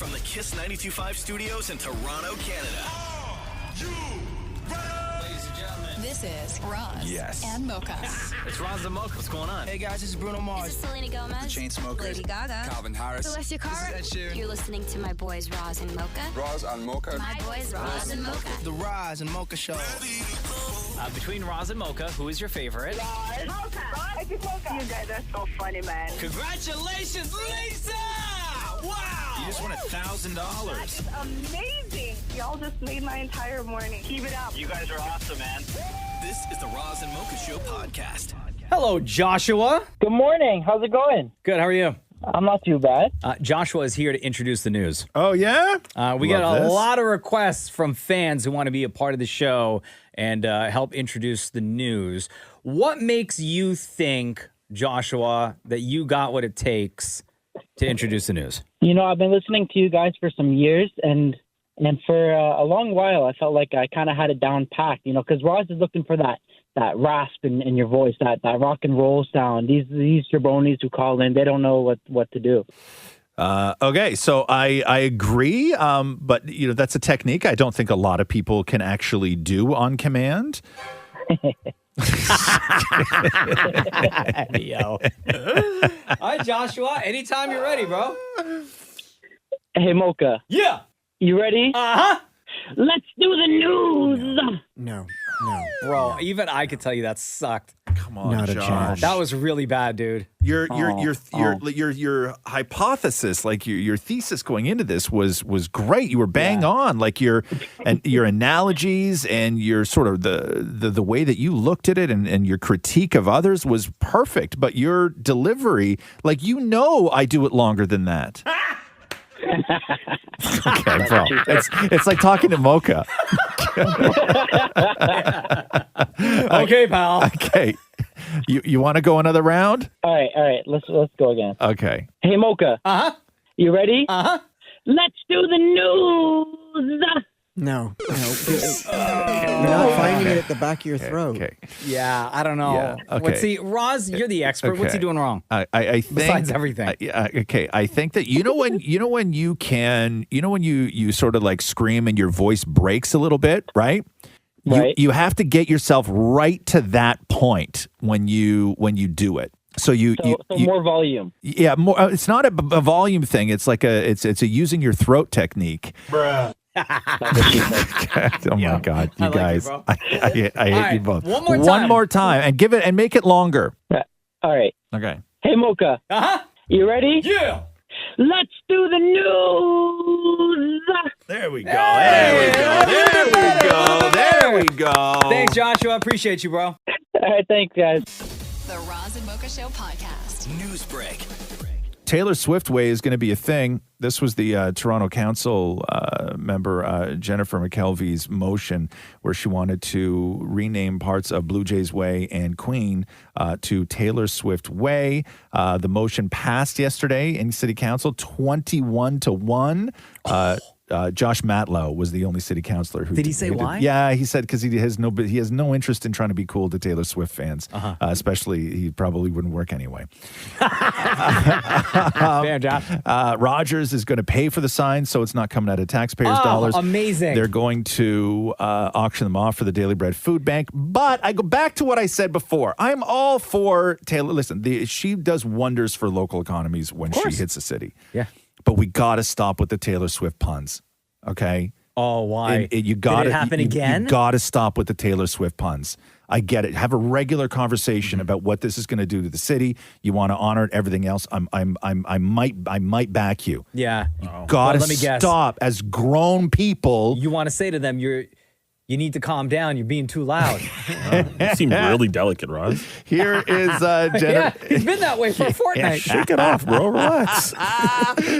From the Kiss 92.5 studios in Toronto, Canada. Ladies and gentlemen. This is Roz and Mocha. It's Roz and Mocha. What's going on? Hey guys, this is Bruno Mars. This is Selena Gomez. The Chainsmokers. Lady Gaga. Calvin Harris. Celestia Cara. This is Ed Sheeran. You're listening to my boys Roz and Mocha. Roz and Mocha. My boys Roz and Mocha. The Roz and Mocha Show. Between Roz and Mocha, who is your favorite? Mocha. Mocha. You guys are so funny, man. Congratulations, Lisa! Wow! You just won $1,000. It's amazing. Y'all just made my entire morning. Keep it up. You guys are awesome, man. This is the Roz and Mocha Show podcast. Hello, Joshua. Good morning. How's it going? Good. How are you? I'm not too bad. Joshua is here to introduce the news. Oh, yeah? We got a lot of requests from fans who want to be a part of the show and help introduce the news. What makes you think, Joshua, that you got what it takes to introduce the news? You know, I've been listening to you guys for some years, and for a long while, I felt like I kind of had it down packed, you know, because Roz is looking for that rasp in your voice, that rock and roll sound. These jabronis who call in, they don't know what to do. Okay, so I agree, but, you know, that's a technique I don't think a lot of people can actually do on command. Yo. All right, Joshua, anytime you're ready, bro. Hey, Mocha. Yeah. You ready? Uh-huh. Let's do the news. No. Bro, even I could tell you that sucked. Come on, Not a Josh. chance. That was really bad, dude. Your hypothesis, like your thesis going into this was great. You were bang on, like your analogies and your sort of the way that you looked at it and your critique of others was perfect. But your delivery, like, you know, I do it longer than that. Okay, bro. It's like talking to Mocha. Okay, pal. Okay. You want to go another round? All right. Let's go again. Okay. Hey, Mocha. Uh-huh. You ready? Uh-huh. Let's do the news. No. You're not finding it at the back of your throat. Okay. Yeah, I don't know. Yeah, okay. What's he, Roz, you're the expert. What's he doing wrong? I think Besides everything. Okay, I think that you know when you sort of like scream and your voice breaks a little bit, right? Right. You have to get yourself right to that point when you do it. So more volume. Yeah, more. It's not a volume thing. It's like it's a using your throat technique. Bruh. Oh my God, you guys! I hate you both. One more time, and give it and make it longer. All right. Okay. Hey, Mocha. Uh-huh. You ready? Yeah. Let's do the news. There we go. There we go. Thanks, Joshua. Appreciate you, bro. All right, thanks, guys. The Roz and Mocha Show podcast. News break. Taylor Swift Way is going to be a thing. This was the Toronto Council member Jennifer McKelvey's motion where she wanted to rename parts of Blue Jays Way and Queen to Taylor Swift Way. The motion passed yesterday in City Council 21-1. Josh Matlow was the only city councilor who did he say why? Yeah, he said because he has no interest in trying to be cool to Taylor Swift fans, especially he probably wouldn't work anyway. Fair, Josh. Rogers is going to pay for the signs, so it's not coming out of taxpayers' dollars. Amazing. They're going to auction them off for the Daily Bread Food Bank. But I go back to what I said before. I'm all for Taylor. Listen, she does wonders for local economies when she hits a city. Yeah. But we got to stop with the Taylor Swift puns, okay? Oh, why? You got Did it happen again? You got to stop with the Taylor Swift puns. I get it. Have a regular conversation about what this is going to do to the city. You want to honor it. Everything else, I might back you. Yeah. You got to stop as grown people. You want to say to them, you need to calm down. You're being too loud. You seem really delicate, Roz. Here is Jennifer. Yeah, he's been that way for a fortnight. Shake it off, bro. Relax.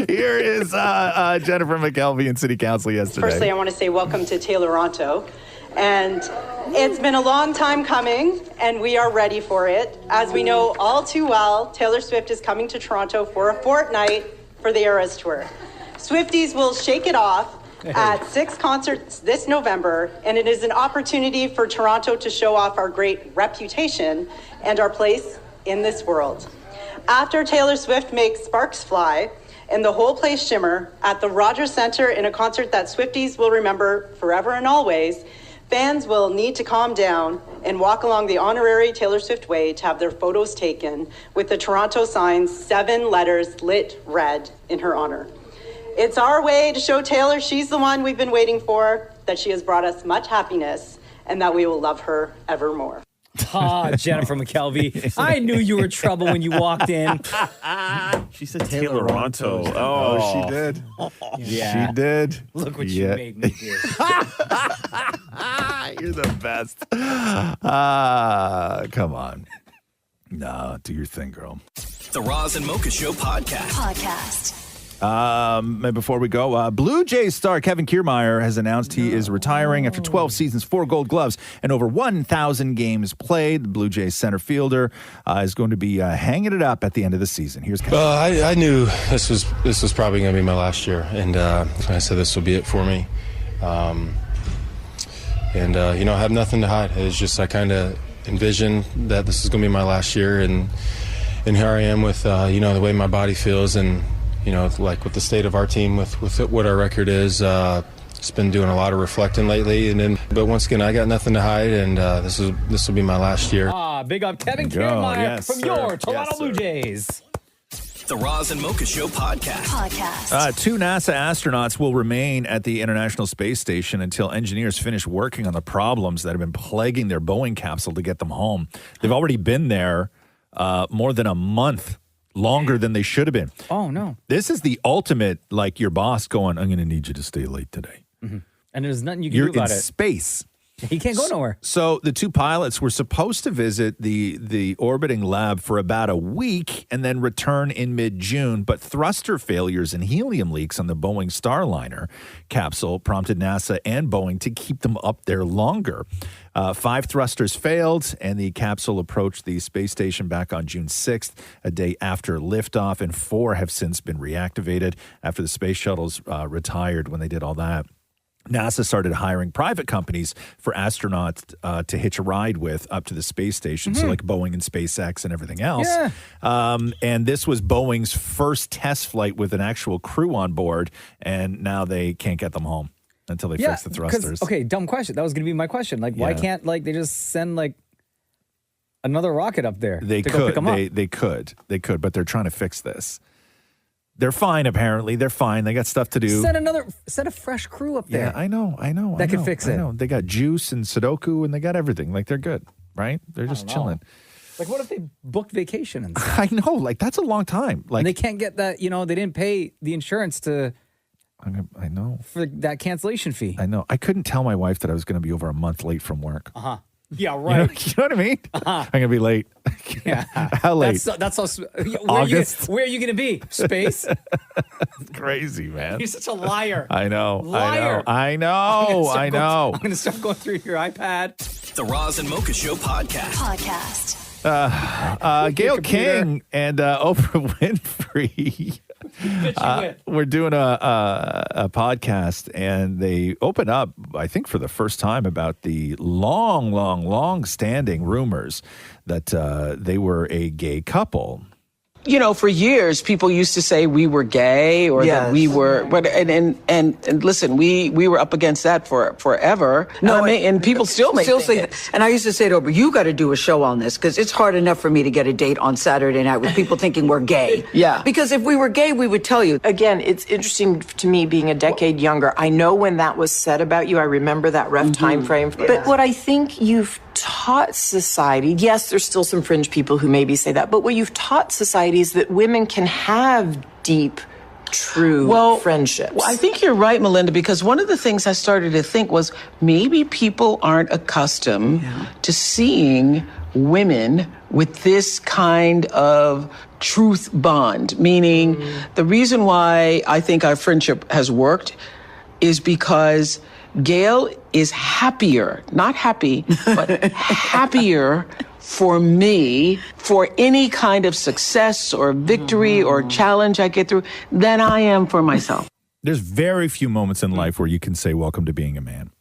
Here is Jennifer McKelvey in City Council yesterday. Firstly, I want to say welcome to Tayloronto. And it's been a long time coming, and we are ready for it. As we know all too well, Taylor Swift is coming to Toronto for a fortnight for the Eras Tour. Swifties will shake it off at 6 concerts this November, and it is an opportunity for Toronto to show off our great reputation and our place in this world. After Taylor Swift makes sparks fly and the whole place shimmer at the Rogers Center in a concert that Swifties will remember forever and always, fans will need to calm down and walk along the honorary Taylor Swift way to have their photos taken with the Toronto sign's 7 letters lit red in her honor. It's our way to show Taylor she's the one we've been waiting for, that she has brought us much happiness, and that we will love her evermore. Jennifer McKelvey. I knew you were trouble when you walked in. She said Tayloranto. Oh, she did. Yeah. She did. Look what you made me do. You're the best. Come on. No, do your thing, girl. The Roz and Mocha Show podcast. And before we go, Blue Jays star Kevin Kiermaier has announced he is retiring after 12 seasons, 4 Gold Gloves, and over 1,000 games played. The Blue Jays center fielder is going to be hanging it up at the end of the season. Here's Kevin. I knew this was probably going to be my last year, and I said this will be it for me. I have nothing to hide. It's just I kind of envisioned that this is going to be my last year, and here I am with the way my body feels, and like with the state of our team, with what our record is. Just been doing a lot of reflecting lately, but once again, I got nothing to hide, and this will be my last year. Big up Kevin Kiermaier from your Toronto Blue Jays. The Roz and Mocha Show podcast. 2 NASA astronauts will remain at the International Space Station until engineers finish working on the problems that have been plaguing their Boeing capsule to get them home. They've already been there more than a month. Longer than they should have been. Oh, no. This is the ultimate, like your boss going, I'm going to need you to stay late today. Mm-hmm. And there's nothing you can You're do about in it. space. He can't go nowhere. So the 2 pilots were supposed to visit the orbiting lab for about a week and then return in mid-June, but thruster failures and helium leaks on the Boeing Starliner capsule prompted NASA and Boeing to keep them up there longer. 5 thrusters failed, and the capsule approached the space station back on June 6th, a day after liftoff, and 4 have since been reactivated after the space shuttles retired when they did all that. NASA started hiring private companies for astronauts to hitch a ride with up to the space station, so like Boeing and SpaceX and everything else. Yeah. And this was Boeing's first test flight with an actual crew on board, and now they can't get them home until they fix the thrusters. Okay, dumb question. That was going to be my question. Like, why can't they just send another rocket up there? They to could. Go pick them up? They could, but they're trying to fix this. They're fine, apparently. They're fine. They got stuff to do. Send a fresh crew up there. Yeah, I know. That can fix it. I know. They got juice and Sudoku, and they got everything. Like, they're good, right? They're just chilling. Like, what if they booked vacation and stuff? I know. Like, that's a long time. Like, and they can't get that, they didn't pay the insurance to... I know. For that cancellation fee. I know. I couldn't tell my wife that I was going to be over a month late from work. Uh-huh. Yeah, right. You know what I mean? I'm going to be late. Yeah. How late? That's how... August? Where are you going to be? Space? Crazy, man. You're such a liar. I know. Liar. I know. I'm going to start going through your iPad. The Roz and Mocha Show podcast. Gail King and Oprah Winfrey... we're doing a podcast, and they open up, I think for the first time, about the long-standing rumors that they were a gay couple. For years, people used to say we were gay or that we were, and listen, we were up against that for forever. No, and people still say that. And I used to say to Oprah, you got to do a show on this because it's hard enough for me to get a date on Saturday night with people thinking we're gay. Yeah. Because if we were gay, we would tell you. Again, it's interesting to me being a decade younger. I know when that was said about you. I remember that rough time frame. Yeah. But what I think you've taught society, yes, there's still some fringe people who maybe say that, but what you've taught society is that women can have deep, true friendships. Well, I think you're right, Melinda, because one of the things I started to think was maybe people aren't accustomed to seeing women with this kind of truth bond, meaning the reason why I think our friendship has worked is because Gail is happier, not happy, but happier for me, for any kind of success or victory or challenge I get through than I am for myself. There's very few moments in life where you can say, welcome to being a man.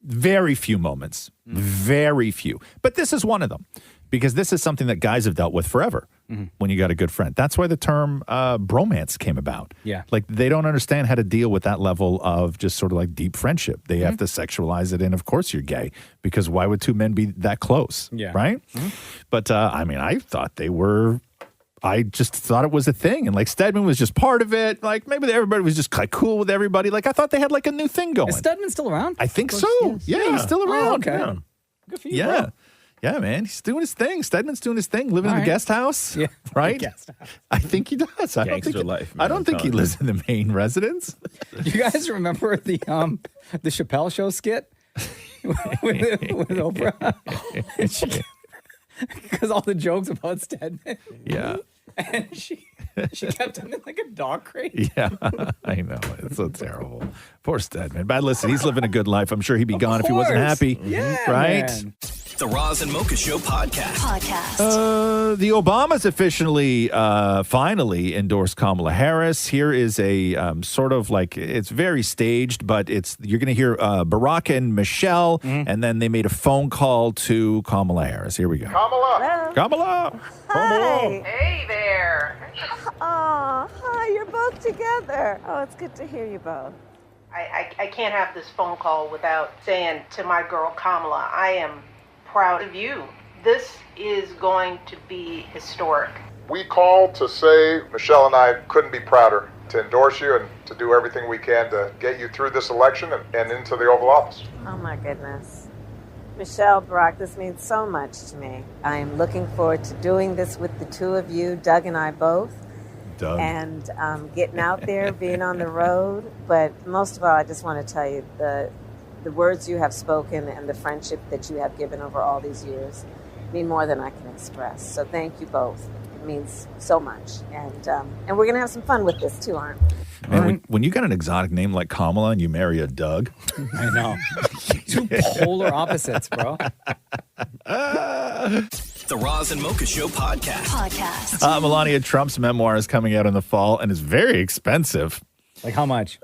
Very few moments. Very few. But this is one of them. Because this is something that guys have dealt with forever when you got a good friend. That's why the term bromance came about. Yeah. Like, they don't understand how to deal with that level of just sort of like deep friendship. They have to sexualize it, and of course you're gay, because why would two men be that close? Yeah. Right? But, I mean, I thought they were... I just thought it was a thing. And, like, Stedman was just part of it. Like, maybe everybody was just like cool with everybody. Like, I thought they had, like, a new thing going. Is Stedman still around? I think so. Yeah, he's still around. okay. Yeah. Good for you, Yeah. bro. Yeah, man. He's doing his thing. Stedman's doing his thing, living in All the right. guest house. Yeah. Right? Guest house. I think he does. I don't Gangster life, I man, don't I'm think he telling lives in the main residence. You guys remember the Chappelle Show skit with Oprah? Because all the jokes about Stedman. Yeah. And she kept him in like a dog crate. Yeah, I know. It's so terrible. Poor Stedman. But listen, he's living a good life. I'm sure he'd be gone if he wasn't happy. Yeah, right? man. The Roz and Mocha Show podcast. The Obamas officially, finally endorsed Kamala Harris. Here is a sort of like, it's very staged, but you're going to hear Barack and Michelle, and then they made a phone call to Kamala Harris. Here we go. Kamala. Kamala. Hi. Hey there. Oh, hi, you're both together. Oh, it's good to hear you both. I can't have this phone call without saying to my girl Kamala, I am proud of you. This is going to be historic. We called to say Michelle and I couldn't be prouder to endorse you and to do everything we can to get you through this election and into the Oval Office. Oh, my goodness. Michelle, Barack, this means so much to me. I am looking forward to doing this with the two of you, Doug and I both. Doug. And getting out there, being on the road. But most of all, I just want to tell you the words you have spoken and the friendship that you have given over all these years mean more than I can express. So thank you both. It means so much. And we're going to have some fun with this too, aren't we? Man, when you got an exotic name like Kamala and you marry a Doug. I know. Two polar opposites, bro. The Roz and Mocha Show podcast. Melania Trump's memoir is coming out in the fall and is very expensive. Like how much?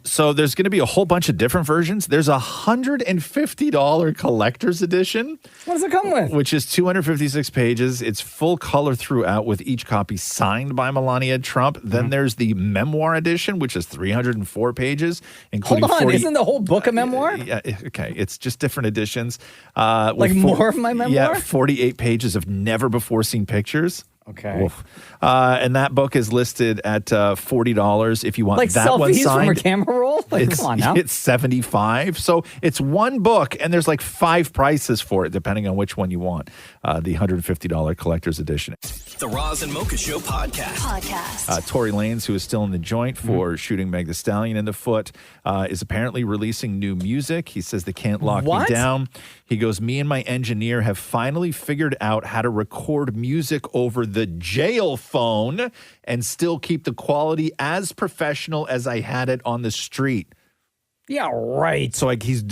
So there's going to be a whole bunch of different versions. There's a $150 collector's edition. What does it come with? Which is 256 pages. It's full color throughout with each copy signed by Melania Trump. Then there's the memoir edition, which is 304 pages, including Hold on, isn't the whole book a memoir? Yeah, okay. It's just different editions. Like more of my memoir? Yeah, 48 pages of never-before-seen pictures. Okay. Oof. And that book is listed at $40 if you want Like that one selfies signed. from a camera roll? Like, come on now. It's $75. So it's one book, and there's like 5 prices for it, depending on which one you want. The $150 collector's edition. The Roz and Mocha Show podcast. Tory Lanez, who is still in the joint for shooting Meg Thee Stallion in the foot, is apparently releasing new music. He says they can't lock me down. He goes, me and my engineer have finally figured out how to record music over the jail phone and still keep the quality as professional as I had it on the street. Yeah, right. So like he's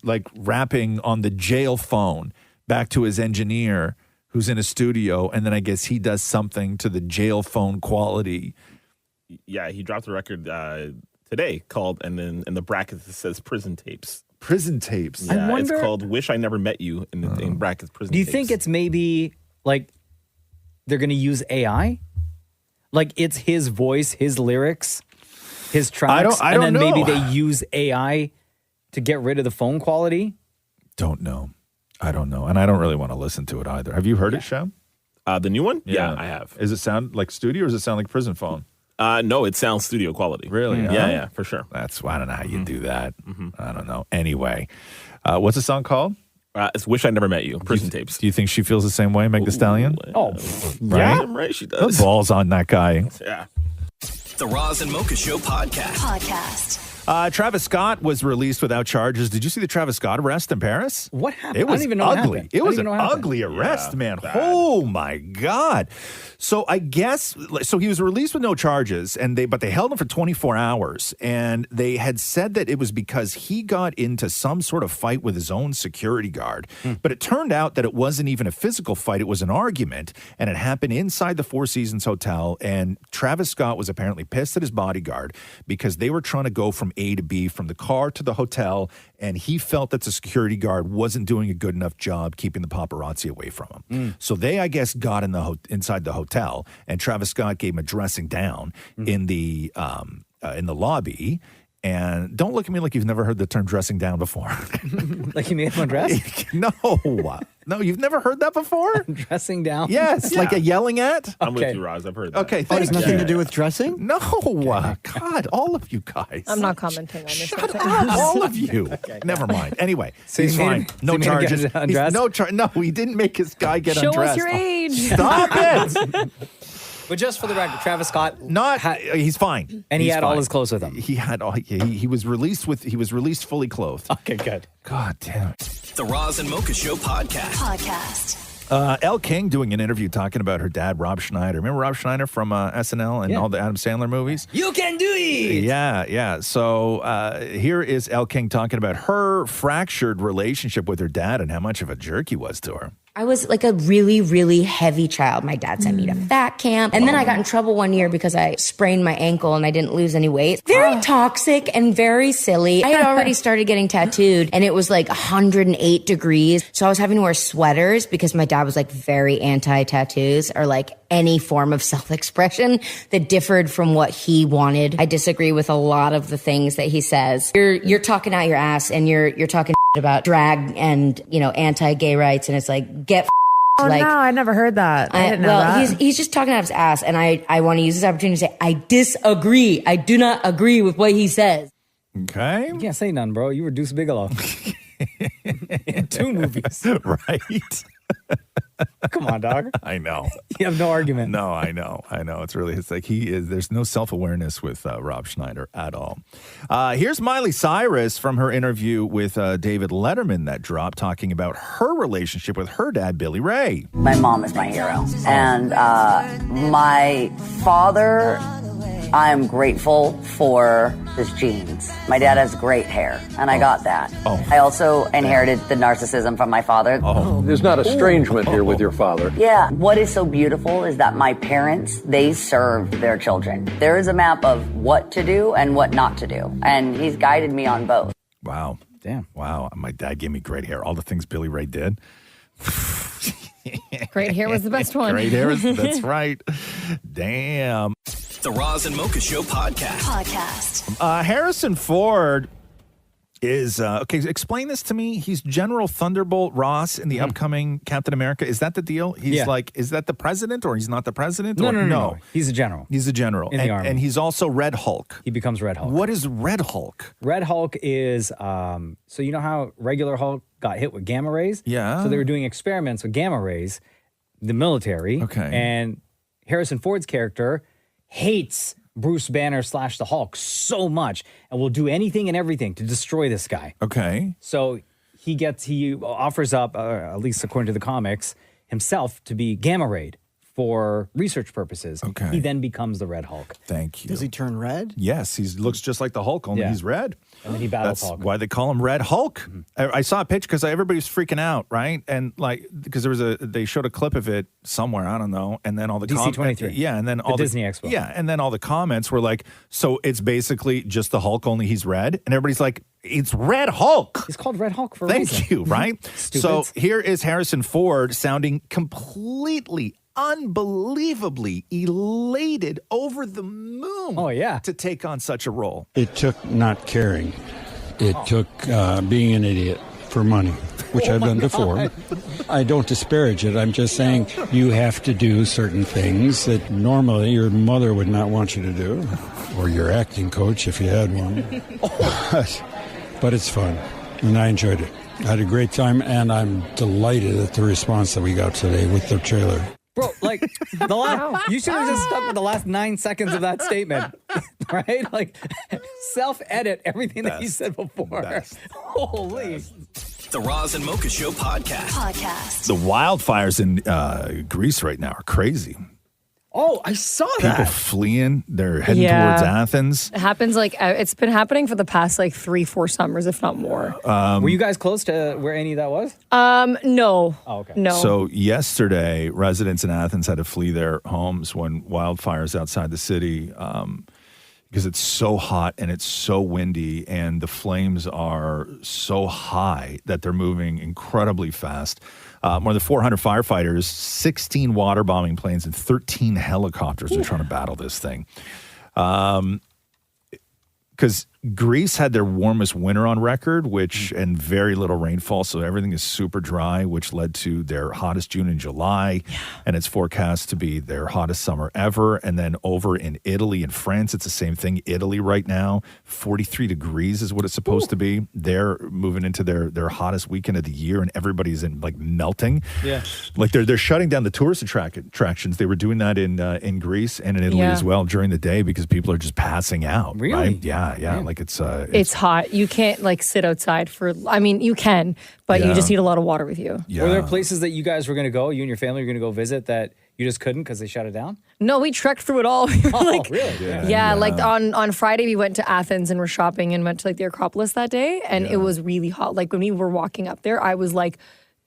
like rapping on the jail phone back to his engineer who's in a studio, and then I guess he does something to the jail phone quality. Yeah, he dropped a record today called, and then in the brackets it says Prison Tapes. Prison Tapes. Yeah, I wonder, it's called Wish I Never Met You in brackets Prison Do you Tapes. think it's maybe like they're going to use AI? Like it's his voice, his lyrics, his tracks, I and don't then maybe know. they use AI to get rid of the phone quality? Don't know. I don't know. And I don't really want to listen to it either. Have you heard it, Shem? The new one? Yeah, I have. Does it sound like studio or does it sound like prison phone? No, it sounds studio quality. Really? Yeah, for sure. That's I don't know how you do that. I don't know. Anyway, what's the song called? It's Wish I Never Met You, Prison Tapes. Do you think she feels the same way, Meg Thee Stallion? Oh, right? Yeah, right, she does. The balls on that guy. Yeah. The Roz and Mocha Show podcast. Travis Scott was released without charges. Did you see the Travis Scott arrest in Paris? What happened? It was I don't even know what ugly. happened. It I don't was even an know what happened. ugly arrest, Yeah, man. bad. Oh my God. So I guess he was released with no charges, but they held him for 24 hours, and they had said that it was because he got into some sort of fight with his own security guard. But it turned out that it wasn't even a physical fight; it was an argument, and it happened inside the Four Seasons Hotel. And Travis Scott was apparently pissed at his bodyguard because they were trying to go from A to B from the car to the hotel, and he felt that the security guard wasn't doing a good enough job keeping the paparazzi away from him. So they, I guess, got inside the hotel, and Travis Scott gave him a dressing down in the lobby. And don't look at me like you've never heard the term dressing down before. Like he made him undress? No, you've never heard that before? Dressing down? Yes, like a yelling at. I'm with you, Roz. I've heard that. Okay, It has nothing to do with dressing? No, God, all of you guys. I'm not commenting on this. Shut up, all of you. Never mind. Anyway, So he's you made fine. him- No so you made him charges. get undressed? No, he didn't make his guy get Show undressed. us your age. Stop it. But just for the record, Travis Scott, He's fine, and he He's had all fine. his clothes with him. He had all. He was released fully clothed. Okay, good. God damn it. The Roz and Mocha Show podcast. Elle King doing an interview talking about her dad, Rob Schneider. Remember Rob Schneider from SNL and all the Adam Sandler movies? You can do it. Yeah. So here is Elle King talking about her fractured relationship with her dad and how much of a jerk he was to her. I was like a really, really heavy child. My dad sent me to fat camp. And then I got in trouble one year because I sprained my ankle and I didn't lose any weight. Very toxic and very silly. I had already started getting tattooed and it was like 108 degrees. So I was having to wear sweaters because my dad was like very anti-tattoos or like any form of self-expression that differed from what he wanted. I disagree with a lot of the things that he says. You're talking out your ass and you're talking about drag and, anti-gay rights. And it's like, get Oh, like, no, I never heard that. I didn't know that. he's just talking out of his ass. And I want to use this opportunity to say, I disagree. I do not agree with what he says. Okay. You can't say none, bro. You were Deuce Bigelow. In 2 movies. Right. Come on, dog. I know. You have no argument. No, I know. It's like there's no self-awareness with Rob Schneider at all. Here's Miley Cyrus from her interview with David Letterman that dropped, talking about her relationship with her dad, Billy Ray. My mom is my hero. And my father, I'm grateful for his genes. My dad has great hair, and I got that. I also inherited the narcissism from my father. There's not estrangement here with your father. Yeah. What is so beautiful is that my parents, they served their children. There is a map of what to do and what not to do, and he's guided me on both. Wow. Damn. Wow. My dad gave me great hair. All the things Billy Ray did. Great hair was the best one. Great hair. That's right. Damn. The Roz and Mocha Show podcast. Harrison Ford is okay. Explain this to me. He's General Thunderbolt Ross in the upcoming Captain America. Is that the deal? He's like, is that the president or he's not the president? No. He's a general. He's a general in the army, and he's also Red Hulk. He becomes Red Hulk. What is Red Hulk? Red Hulk is so you know how regular Hulk got hit with gamma rays? Yeah. So they were doing experiments with gamma rays, the military. Okay. And Harrison Ford's character hates Bruce Banner / the Hulk so much and will do anything and everything to destroy this guy. Okay. So he offers up, at least according to the comics, himself to be gamma rayed for research purposes. Okay. He then becomes the Red Hulk. Thank you. Does he turn red? Yes, he looks just like the Hulk, only he's red. And then he battles That's Hulk. why they call him Red Hulk. I saw a picture because everybody was freaking out, right? And because they showed a clip of it somewhere, I don't know, and then all the DC-23. Yeah, and then The all Disney Expo. Yeah, and then all the comments were like, so it's basically just the Hulk, only he's red, and everybody's like, it's Red Hulk. He's called Red Hulk for a reason. Thank you, right? So Stupids. here is Harrison Ford sounding completely, unbelievably elated, over the moon. Oh, yeah. To take on such a role. It took not caring. It took being an idiot for money, which I've done before. I don't disparage it. I'm just saying you have to do certain things that normally your mother would not want you to do, or your acting coach if you had one. But it's fun, and I enjoyed it. I had a great time, and I'm delighted at the response that we got today with the trailer. Bro, like, you should have just stuck with the last 9 seconds of that statement, right? Like, self-edit everything that you said before. Holy. The Roz and Mocha Show podcast. The wildfires in Greece right now are crazy. Oh, I saw People that. fleeing. They're heading Yeah. towards Athens. It happens it's been happening for the past 3-4 summers, if not more. Were you guys close to where any of that was? No. Oh, okay. No. So yesterday, residents in Athens had to flee their homes when wildfires outside the city, because it's so hot and it's so windy and the flames are so high that they're moving incredibly fast. More than 400 firefighters, 16 water bombing planes, and 13 helicopters are trying to battle this thing. Because Greece had their warmest winter on record, and very little rainfall, so everything is super dry, which led to their hottest June and July, and it's forecast to be their hottest summer ever. And then over in Italy and France, it's the same thing. Italy right now, 43 degrees is what it's supposed to be. They're moving into their hottest weekend of the year, and everybody's melting. Yeah, like they're shutting down the tourist attractions. They were doing that in Greece and in Italy as well during the day because people are just passing out. Really? Right? Yeah. Like It's hot. You can't sit outside for. I mean, you can, but you just need a lot of water with you. Yeah. Were there places that you guys were going to go, you and your family were going to go visit that you just couldn't because they shut it down? No, we trekked through it all. We were really? Yeah, like on Friday we went to Athens and were shopping and went to the Acropolis that day, and it was really hot. Like when we were walking up there, I was like,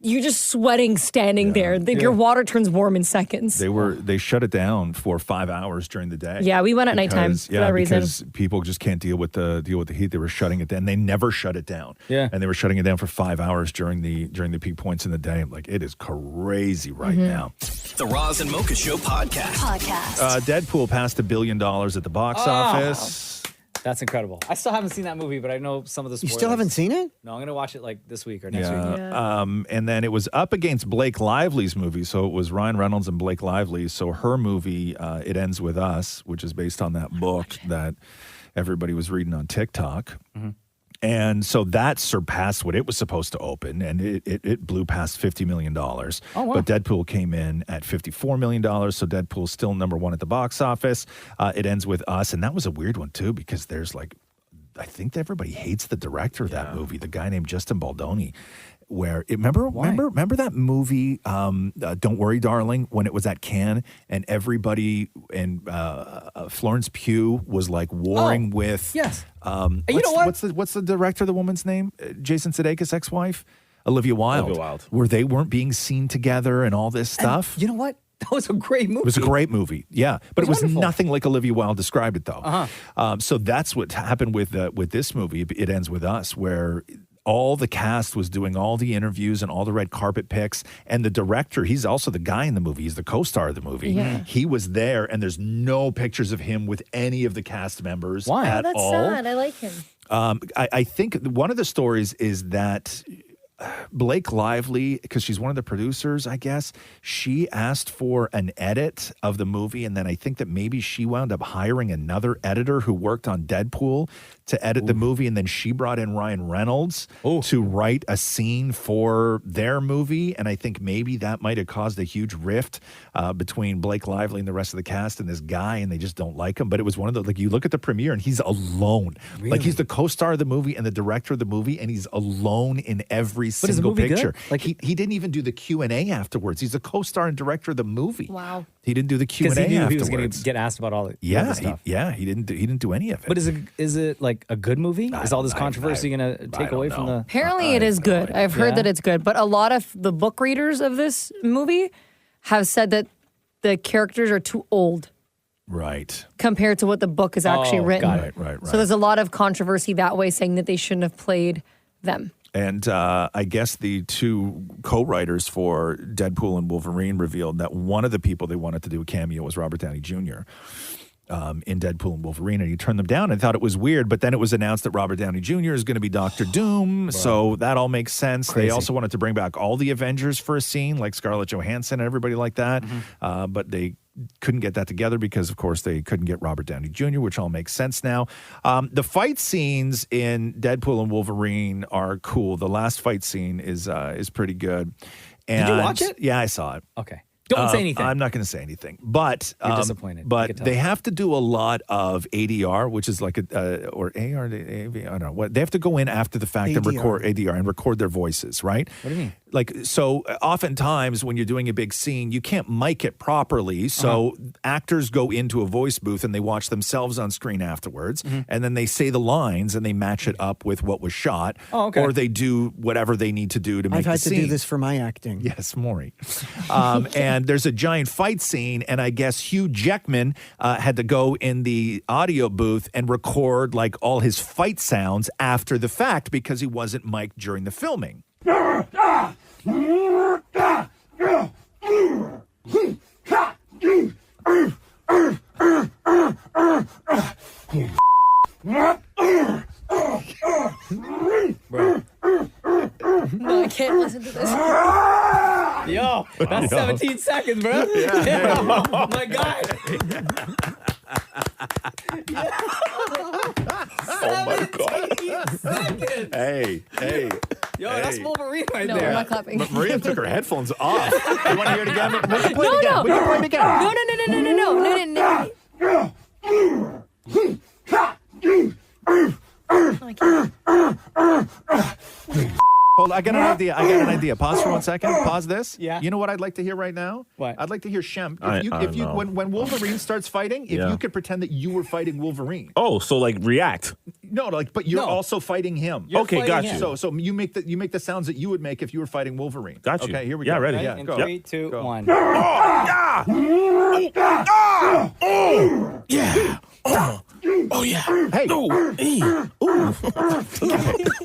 you're just sweating standing there. Your water turns warm in seconds. They shut it down for 5 hours during the day. Yeah, we went at nighttime for that reason. Because people just can't deal with the heat. They were shutting it down. They never shut it down. Yeah, and they were shutting it down for 5 hours during the peak points in the day. Like it is crazy right now. The Roz and Mocha Show podcast. Deadpool passed $1 billion at the box office. That's incredible. I still haven't seen that movie, but I know some of the spoilers. You still haven't seen it? No, I'm going to watch it this week or next week. And then it was up against Blake Lively's movie. So it was Ryan Reynolds and Blake Lively. So her movie, It Ends With Us, which is based on that book that everybody was reading on TikTok. Mm-hmm. And so that surpassed what it was supposed to open, and it blew past $50 million. Oh, wow. But Deadpool came in at $54 million, so Deadpool's still number one at the box office. It Ends With Us, and that was a weird one, too, because there's I think that everybody hates the director of that movie, the guy named Justin Baldoni. Remember that movie, Don't Worry, Darling, when it was at Cannes and everybody and Florence Pugh was warring with. Yes. You know what? What's the director? The woman's name? Jason Sudeikis' ex-wife, Olivia Wilde. Where they weren't being seen together and all this stuff. And you know what? That was a great movie. It was a great movie, yeah. But it was nothing like Olivia Wilde described it, though. So that's what happened with this movie, It Ends With Us, where all the cast was doing all the interviews and all the red carpet pics. And the director, he's also the guy in the movie. He's the co-star of the movie. Yeah. He was there, and there's no pictures of him with any of the cast members at that's all. sad. I like him. I think one of the stories is that Blake Lively, because she's one of the producers, I guess, she asked for an edit of the movie, and then I think that maybe she wound up hiring another editor who worked on Deadpool to edit the movie, and then she brought in Ryan Reynolds to write a scene for their movie, and I think maybe that might have caused a huge rift between Blake Lively and the rest of the cast and this guy, and they just don't like him. But it was one of the, you look at the premiere, and he's alone. Really? He's the co-star of the movie and the director of the movie, and he's alone in every single picture. Good? He didn't even do the Q&A afterwards. He's the co-star and director of the movie. Wow. He didn't do the Q&A Because he knew afterwards. he was going to get asked about all the stuff. He didn't do any of it. But is it a good movie? Is all this controversy going to take away from the... Apparently it is good. I've heard that it's good. But a lot of the book readers of this movie have said that the characters are too old. Right. Compared to what the book is actually written. Got it. Right. So there's a lot of controversy that way, saying that they shouldn't have played them. And I guess the two co-writers for Deadpool and Wolverine revealed that one of the people they wanted to do a cameo was Robert Downey Jr. In Deadpool and Wolverine, and he turned them down and thought it was weird, but then it was announced that Robert Downey Jr. is going to be Dr. Doom, so that all makes sense. Crazy. They also wanted to bring back all the Avengers for a scene, like Scarlett Johansson and everybody like that, but they couldn't get that together because, of course, they couldn't get Robert Downey Jr., which all makes sense now. The fight scenes in Deadpool and Wolverine are cool. The last fight scene is pretty good. And Did you watch it? Yeah, I saw it. Okay. Don't say anything. I'm not going to say anything. But you're disappointed. But they have to do a lot of ADR, which is like or AR, AV, I don't know what. They have to go in after the fact and record ADR and record their voices, right? What do you mean? So oftentimes when you're doing a big scene, you can't mic it properly. So actors go into a voice booth and they watch themselves on screen afterwards, and then they say the lines and they match it up with what was shot. Oh, okay. Or they do whatever they need to do to make the scene. I've had to do this for my acting. Yes, Maurie. and there's a giant fight scene, and I guess Hugh Jackman had to go in the audio booth and record like all his fight sounds after the fact because he wasn't mic'd during the filming. No, I can't listen to this. Yo, that's 17 seconds, bro. Yeah. Oh my God. Oh my God. Seconds. Hey. Yo, that's Wolverine right No, there. I'm not clapping. But Maria took her headphones off. You want to hear it again? We can play it No, again. no. We can play it again. No. Hold on, I got an idea. Pause for 1 second. Pause this. Yeah. You know what I'd like to hear right now? What? I'd like to hear Shem. I If you don't know. when Wolverine starts fighting, if you could pretend that you were fighting Wolverine. Oh, so like react. No, like, but you're also fighting him. Okay, got you. So you make the sounds that you would make if you were fighting Wolverine. Got you. Okay, here we Yeah, go. ready. Yeah, In go. 3, 2, 1. Yeah. Oh yeah. Hey.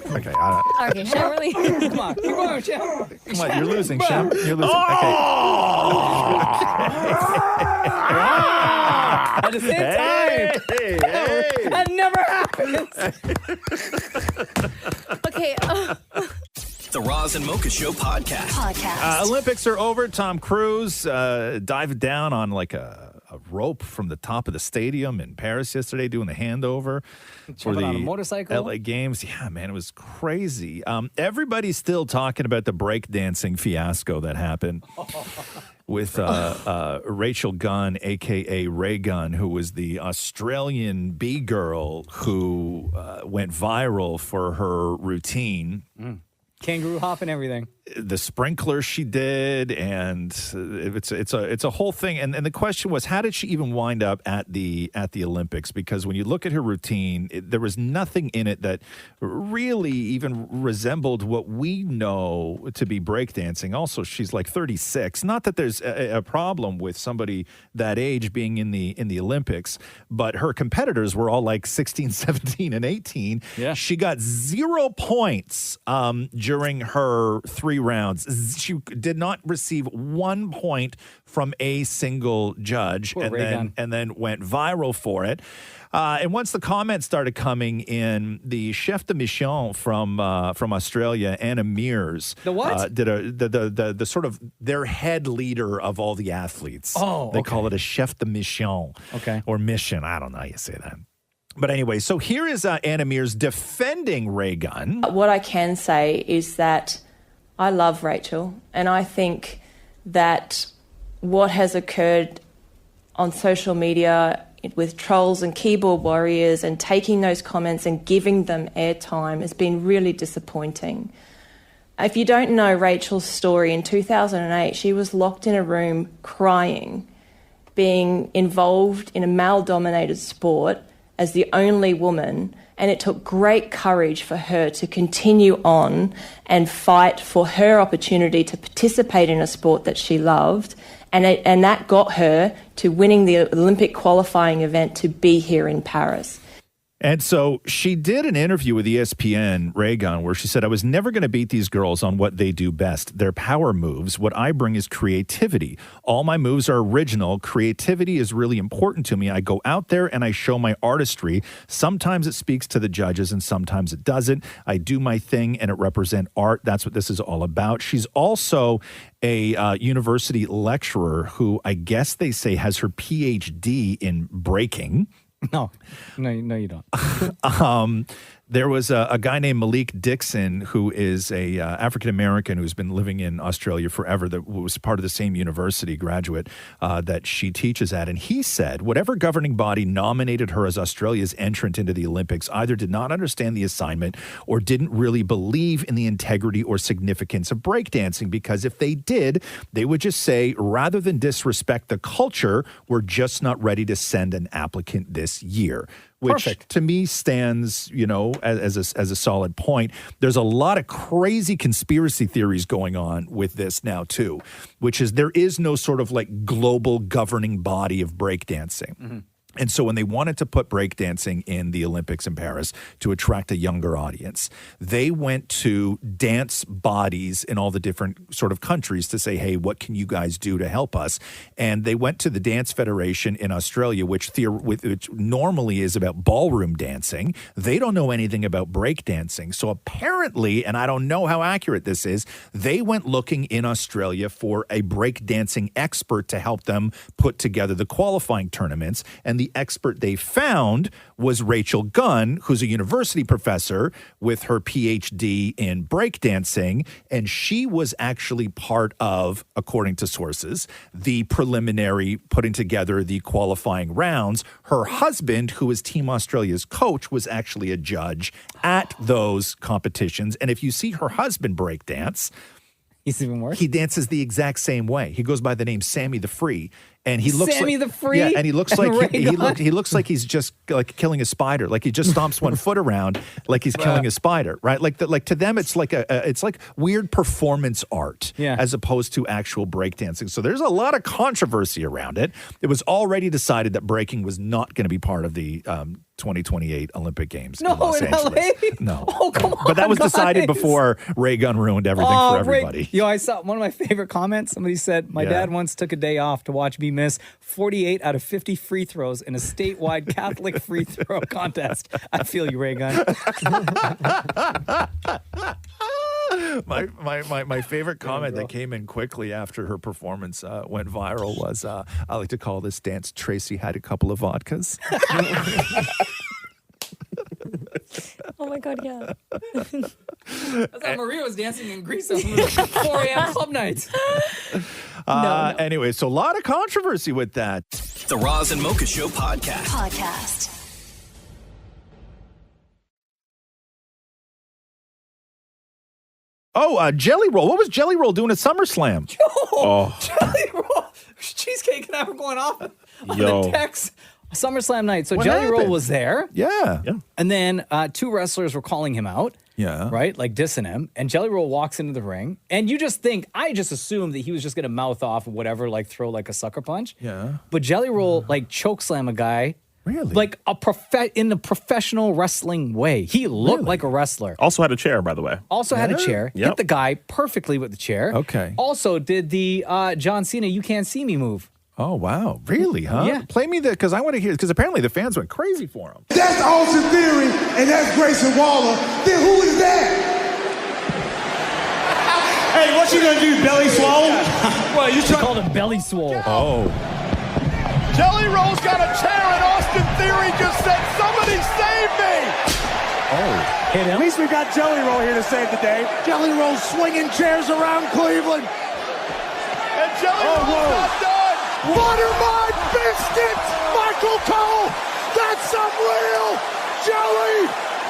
Okay. Okay, Shem, really? Come on, keep going, Shem. Come on, you're losing, Shem. You're losing. At the same time. Hey. That never happens. Okay. The Roz and Mocha Show podcast. Olympics are over. Tom Cruise dived down on like a rope from the top of the stadium in Paris yesterday, doing the handover for Jumping the on a motorcycle? LA Games. Yeah, man, it was crazy. Everybody's still talking about the breakdancing fiasco that happened with Rachel Gunn, a.k.a. Ray Gunn, who was the Australian B-girl who went viral for her routine. Kangaroo hop and everything. The sprinkler she did, and it's a whole thing. And the question was, how did she even wind up at the Olympics? Because when you look at her routine, there was nothing in it that really even resembled what we know to be breakdancing. Also, she's like 36. Not that there's a problem with somebody that age being in the Olympics, but her competitors were all like 16, 17, and 18. Yeah. She got 0 points during her 3 rounds. She did not receive 1 point from a single judge, and then went viral for it. And once the comments started coming in, the chef de mission from Australia, Anna Mears, the what? Did the sort of their head leader of all the athletes. Oh, they call it a chef de mission, or mission. I don't know how you say that. But anyway, so here is Anna Mears defending Ray Gunn. What I can say is that I love Rachel, and I think that what has occurred on social media with trolls and keyboard warriors and taking those comments and giving them airtime has been really disappointing. If you don't know Rachel's story, in 2008, she was locked in a room crying, being involved in a male-dominated sport as the only woman, and it took great courage for her to continue on and fight for her opportunity to participate in a sport that she loved, and that got her to winning the Olympic qualifying event to be here in Paris. And so she did an interview with ESPN, Ray Gunn, where she said, I was never going to beat these girls on what they do best. Their power moves. What I bring is creativity. All my moves are original. Creativity is really important to me. I go out there and I show my artistry. Sometimes it speaks to the judges and sometimes it doesn't. I do my thing and it represents art. That's what this is all about. She's also a university lecturer who I guess they say has her PhD in breaking. No, you don't. There was a guy named Malik Dixon who is a African-American who's been living in Australia forever, that was part of the same university graduate that she teaches at. And he said whatever governing body nominated her as Australia's entrant into the Olympics either did not understand the assignment or didn't really believe in the integrity or significance of breakdancing, because if they did, they would just say, rather than disrespect the culture, we're just not ready to send an applicant this year. which Perfect. to me stands, as a solid point. There's a lot of crazy conspiracy theories going on with this now too, which is there is no sort of like global governing body of breakdancing. Mm-hmm. And so when they wanted to put breakdancing in the Olympics in Paris to attract a younger audience, they went to dance bodies in all the different sort of countries to say, hey, what can you guys do to help us? And they went to the Dance Federation in Australia, which normally is about ballroom dancing. They don't know anything about breakdancing. So apparently, and I don't know how accurate this is, they went looking in Australia for a breakdancing expert to help them put together the qualifying tournaments. And the expert they found was Rachel Gunn, who's a university professor with her PhD in breakdancing. And she was actually part of, according to sources, the preliminary putting together the qualifying rounds. Her husband, who is Team Australia's coach, was actually a judge at those competitions. And if you see her husband breakdance, he's even worse. He dances the exact same way. He goes by the name Sammy the Free. And he looks Sammy like, the Free? Yeah, and he looks like he looks like he's just like killing a spider. Like he just stomps one foot around like he's killing a spider, right? Like to them it's like it's like weird performance art as opposed to actual breakdancing. So there's a lot of controversy around it. It was already decided that breaking was not going to be part of the 2028 Olympic Games in Los Angeles. LA? No. Oh, come on. But that was decided guys. before Ray Gunn ruined everything for everybody. I saw one of my favorite comments. Somebody said, my dad once took a day off to watch me miss 48 out of 50 free throws in a statewide Catholic free throw contest. I feel you, Ray Gunn. My favorite comment that came in quickly after her performance went viral was, I like to call this dance Tracy had a couple of vodkas. Oh my God, yeah. That's how Maria was dancing in Greece on 4 a.m. club nights. Anyway, so a lot of controversy with that. The Roz and Mocha Show podcast. Oh, Jelly Roll. What was Jelly Roll doing at SummerSlam? Jelly Roll. Cheesecake and I were going off on Yo. the text. SummerSlam night. So What Jelly Roll happened? was there. Yeah. And then two wrestlers were calling him out. Yeah. Right? Like dissing him. And Jelly Roll walks into the ring. And you just think, I just assumed that he was just going to mouth off whatever, like throw like a sucker punch. Yeah. But Jelly Roll like chokeslam a guy. Really? Like in the professional wrestling way. He looked like a wrestler. Also had a chair, by the way. Also had a chair. Yep. Hit the guy perfectly with the chair. Okay. Also did the John Cena "You Can't See Me" move. Oh, wow. Really, huh? Yeah. Play me because I want to hear, because apparently the fans went crazy for him. That's Austin Theory, and that's Grayson Waller. Then who is that? Hey, what you gonna do, belly swole? Well, you called him belly swole. Oh. Jelly Roll's got a chair, and Austin Theory just said, "Somebody save me!" Oh. At least we got Jelly Roll here to save the day. Jelly Roll's swinging chairs around Cleveland. And Jelly Roll's not done. Buttermine biscuits, Michael Cole. That's some real jelly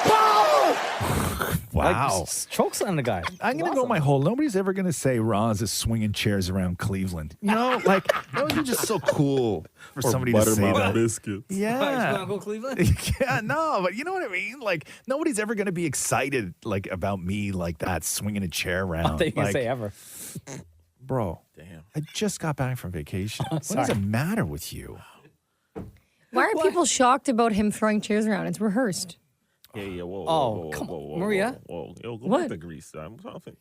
power. Wow. Chokeslam the guy. I'm going to go my whole, nobody's ever going to say Roz is swinging chairs around Cleveland. You know, like, that would be just so cool for somebody to say that. Biscuits. Yeah. You want to go Cleveland? Yeah, no, but you know what I mean? Like, nobody's ever going to be excited, like, about me like that, swinging a chair around. I think you like, say ever. Bro, damn. I just got back from vacation. What does it matter with you? Why are people shocked about him throwing chairs around? It's rehearsed. Yeah, whoa, Oh, whoa, come whoa, on, whoa, Maria. Whoa, yo, go What? back to Greece. I'm something.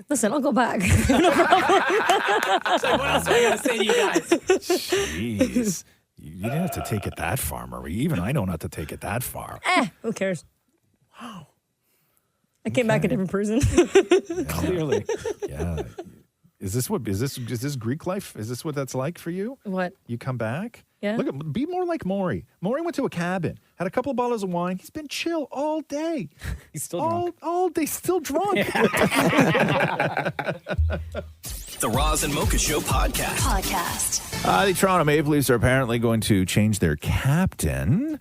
Listen, I'll go back. No problem. So what else am I going to say to you guys? Jeez. You didn't have to take it that far, Marie. Even I don't have to take it that far. Who cares? Wow. I came back a different person. Clearly. Yeah. Is this Greek life? Is this what that's like for you? What? You come back? Yeah. Be more like Maurie. Maurie went to a cabin, had a couple of bottles of wine. He's been chill all day. He's still drunk. All day, still drunk. The Roz and Mocha Show podcast. The Toronto Maple Leafs are apparently going to change their captain.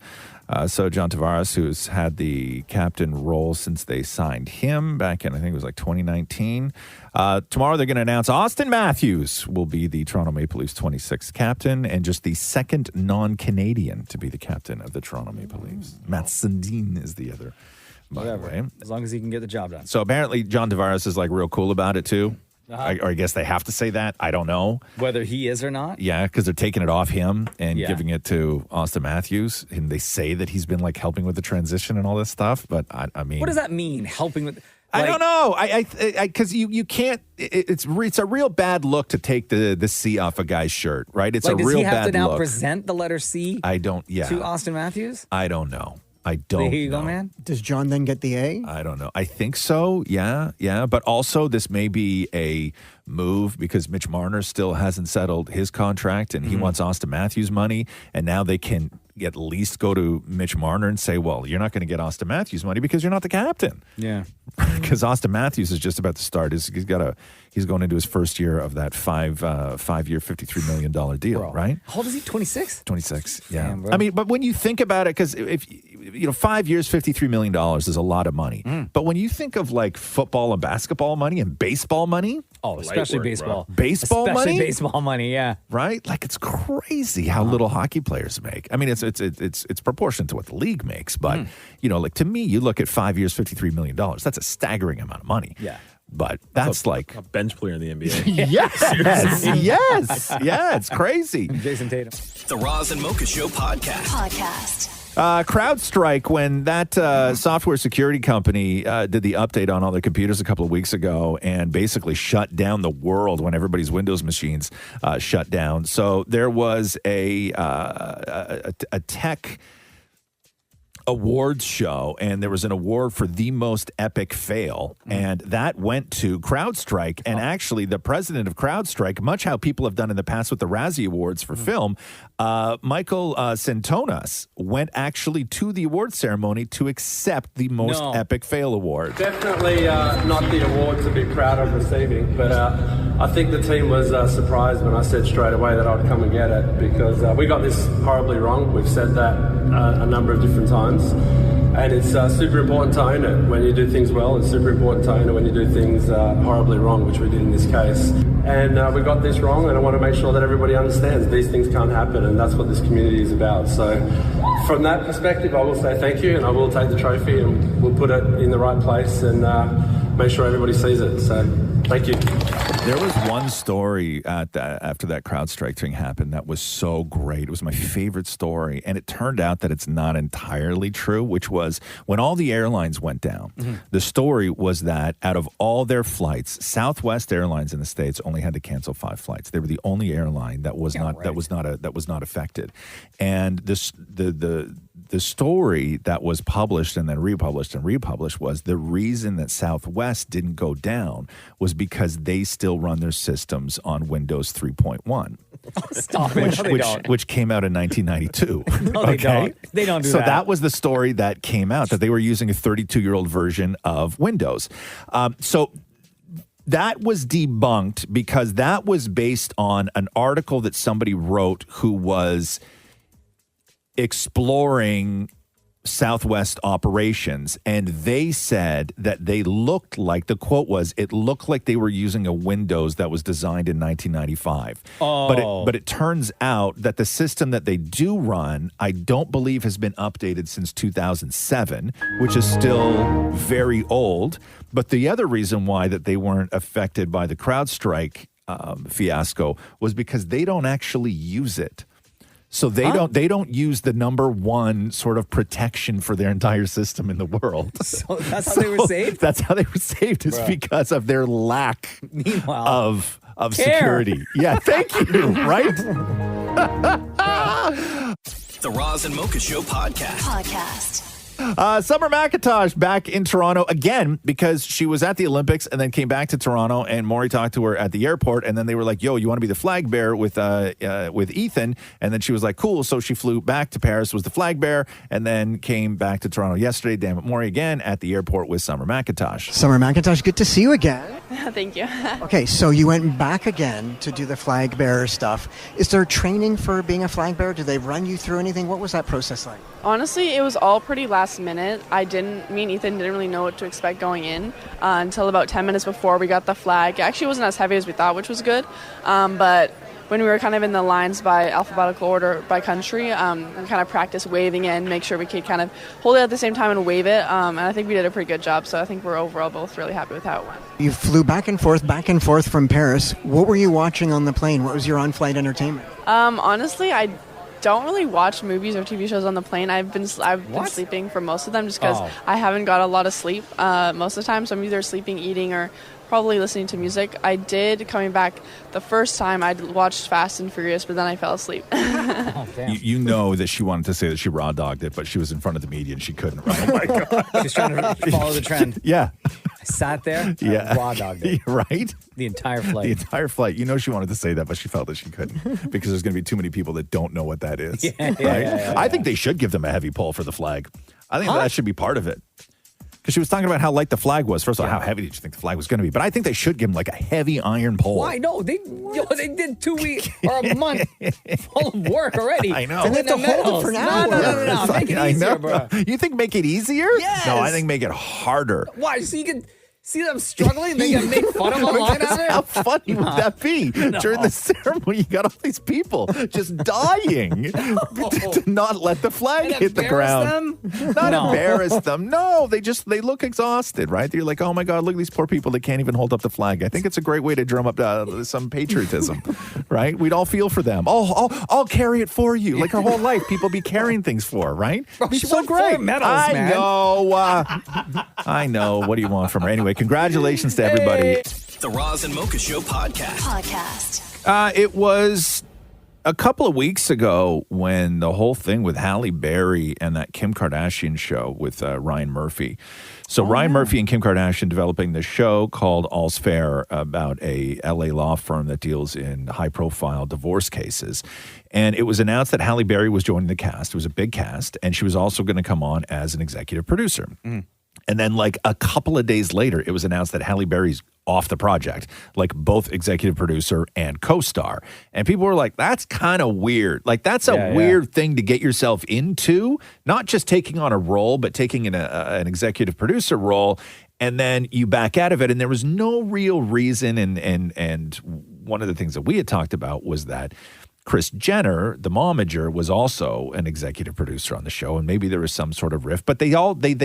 So John Tavares, who's had the captain role since they signed him back in, I think it was like 2019. Tomorrow they're going to announce Auston Matthews will be the Toronto Maple Leafs 26th captain and just the second non-Canadian to be the captain of the Toronto Maple Leafs. Matt Sundin is the other, by the way. As long as he can get the job done. So apparently John Tavares is like real cool about it too. Or I guess they have to say that. I don't know. Whether he is or not? Yeah, because they're taking it off him and giving it to Auston Matthews. And they say that he's been like helping with the transition and all this stuff. But I mean, What does that mean? Helping with? I don't know. Because you can't. It's a real bad look to take the C off a guy's shirt, right? It's a real bad look. Does he have to now present the letter C? I don't. Yeah. To Auston Matthews? I don't know. I don't There you know. go, man. Does John then get the A? I don't know. I think so. Yeah. But also, this may be a move because Mitch Marner still hasn't settled his contract and he wants Auston Matthews money. And now they can at least go to Mitch Marner and say, well, you're not going to get Auston Matthews money because you're not the captain. Yeah. Because Auston Matthews is just about to start. He's going into his first year of that five-year, $53 million deal, right? How old is he? 26? 26, yeah. Damn, bro. I mean, but when you think about it, because if 5 years, $53 million is a lot of money. But when you think of like football and basketball money and baseball money, especially baseball. Baseball Especially money? baseball money, yeah. Right? Like it's crazy how little hockey players make. I mean, it's proportionate to what the league makes, but like to me, you look at 5 years, $53 million. That's a staggering amount of money. Yeah. But that's like a bench player in the NBA. yes. Yeah, it's crazy. Jason Tatum. The Roz and Mocha Show podcast. CrowdStrike, when that software security company did the update on all the computers a couple of weeks ago and basically shut down the world when everybody's Windows machines shut down. So there was a tech awards show, and there was an award for the most epic fail, and that went to CrowdStrike. And actually, the president of CrowdStrike, much how people have done in the past with the Razzie Awards for film, Michael Centonas went actually to the award ceremony to accept the most epic fail award. Definitely not the award to be proud of receiving, but I think the team was surprised when I said straight away that I'd come and get it, because we got this horribly wrong. We've said that a number of different times. And it's super important to own it when you do things well. It's super important to own it when you do things horribly wrong, which we did in this case. And we got this wrong, and I want to make sure that everybody understands these things can't happen, and that's what this community is about. So from that perspective, I will say thank you, and I will take the trophy, and we'll put it in the right place and make sure everybody sees it. So thank you. There was one story after that CrowdStrike thing happened that was so great. It was my favorite story, and it turned out that it's not entirely true, which was when all the airlines went down. The story was that out of all their flights, Southwest Airlines in the States only had to cancel 5 flights. They were the only airline that was not affected. And the story that was published and then republished was the reason that Southwest didn't go down was because they still run their systems on Windows 3.1. Stop it. No, they don't. Which came out in 1992. No, they don't. They don't do that. So that was the story that came out, that they were using a 32-year-old version of Windows. So that was debunked because that was based on an article that somebody wrote who was exploring Southwest operations, and they said that they looked like, the quote was, it looked like they were using a Windows that was designed in 1995. But it turns out that the system that they do run, I don't believe has been updated since 2007, which is still very old. But the other reason why that they weren't affected by the CrowdStrike fiasco was because they don't actually use it. So they don't use the number one sort of protection for their entire system in the world. So that's how they were saved? That's how they were saved, is because of their lack of security. Yeah, thank you, right? The Roz and Mocha Show podcast. Summer McIntosh back in Toronto again because she was at the Olympics and then came back to Toronto, and Maurie talked to her at the airport, and then they were like, yo, you want to be the flag bearer with Ethan? And then she was like, cool. So she flew back to Paris, was the flag bearer, and then came back to Toronto yesterday. Damn it, Maurie again at the airport with Summer McIntosh. Summer McIntosh, good to see you again. Thank you. Okay, so you went back again to do the flag bearer stuff. Is there training for being a flag bearer? Do they run you through anything? What was that process like? Honestly, it was all pretty last minute. Me and Ethan didn't really know what to expect going in until about 10 minutes before we got the flag. It actually wasn't as heavy as we thought, which was good. But when we were kind of in the lines by alphabetical order by country, we kind of practiced waving it and make sure we could kind of hold it at the same time and wave it. And I think we did a pretty good job. So I think we're overall both really happy with how it went. You flew back and forth from Paris. What were you watching on the plane? What was your on-flight entertainment? Honestly, I don't really watch movies or TV shows on the plane. I've been sleeping for most of them just because I haven't got a lot of sleep most of the time. So I'm either sleeping, eating, or probably listening to music. I did, coming back the first time, I watched Fast and Furious, but then I fell asleep. You know that she wanted to say that she raw dogged it, but she was in front of the media and she couldn't. Oh my God. She's trying to follow the trend. Yeah. I sat there, Yeah. raw dogged it. Right? The entire flight. The entire flight. You know she wanted to say that, but she felt that she couldn't because there's going to be too many people that don't know what that is. Yeah, I think they should give them a heavy pull for the flag. I think that should be part of it. Because she was talking about how light the flag was. First of all, how heavy did you think the flag was going to be? But I think they should give them like a heavy iron pole. Why? No, they did 2 weeks or a month full of work already. I know. To win the medals. for No. Make it easier, bro. You think make it easier? Yes. No, I think make it harder. Why? So you can see them struggling and they can make fun of them online out there? How funny would that be? No. During the ceremony, you got all these people just dying to not let the flag hit the ground. Not embarrass them. No, they look exhausted, right? You're like, oh my God, look at these poor people that can't even hold up the flag. I think it's a great way to drum up some patriotism, right? We'd all feel for them. I'll carry it for you. Like our whole life, people be carrying things for, right? Bro, Be she so won 4 great. medals, I man. know. I know. What do you want from her? Anyway, congratulations to everybody. The Roz and Mocha Show podcast. It was a couple of weeks ago when the whole thing with Halle Berry and that Kim Kardashian show with Ryan Murphy. So Ryan Murphy and Kim Kardashian developing this show called All's Fair about a LA law firm that deals in high-profile divorce cases. And it was announced that Halle Berry was joining the cast. It was a big cast. And she was also going to come on as an executive producer. And then like a couple of days later, it was announced that Halle Berry's off the project, like both executive producer and co-star. And people were like, that's kind of weird. Like that's a weird thing to get yourself into, not just taking on a role, but taking an executive producer role. And then you back out of it. And there was no real reason. And one of the things that we had talked about was that Kris Jenner, the momager, was also an executive producer on the show, and maybe there was some sort of rift. But they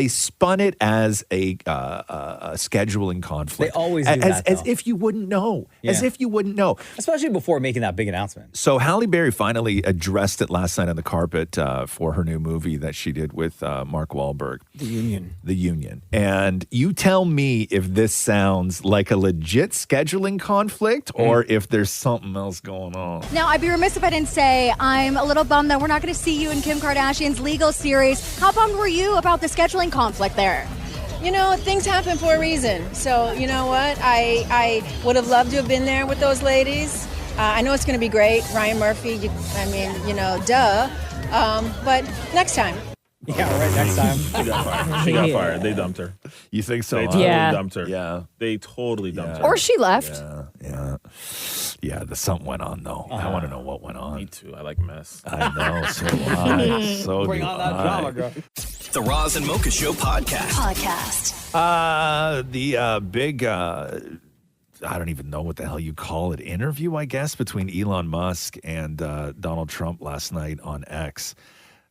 spun it as a scheduling conflict. They always do that, as if you wouldn't know, as if you wouldn't know, especially before making that big announcement. So Halle Berry finally addressed it last night on the carpet for her new movie that she did with Mark Wahlberg, The Union. The Union. And you tell me if this sounds like a legit scheduling conflict or if there's something else going on. Now, I'd be remiss if I didn't say I'm a little bummed that we're not going to see you in Kim Kardashian's legal series. How bummed were you about the scheduling conflict there? You know, things happen for a reason. So, you know what? I would have loved to have been there with those ladies. I know it's going to be great. Ryan Murphy, duh. But next time. Yeah, right, next time. She got fired. She got fired. They dumped her. You think so? They totally dumped her. Yeah. They totally dumped her. Or she left. Yeah, something went on, though. I want to know what went on. Me too. I like mess. I know, so do I. So Bring do on that I. drama, girl. The Roz and Mocha Show podcast. The big, I don't even know what the hell you call it, interview, I guess, between Elon Musk and Donald Trump last night on X.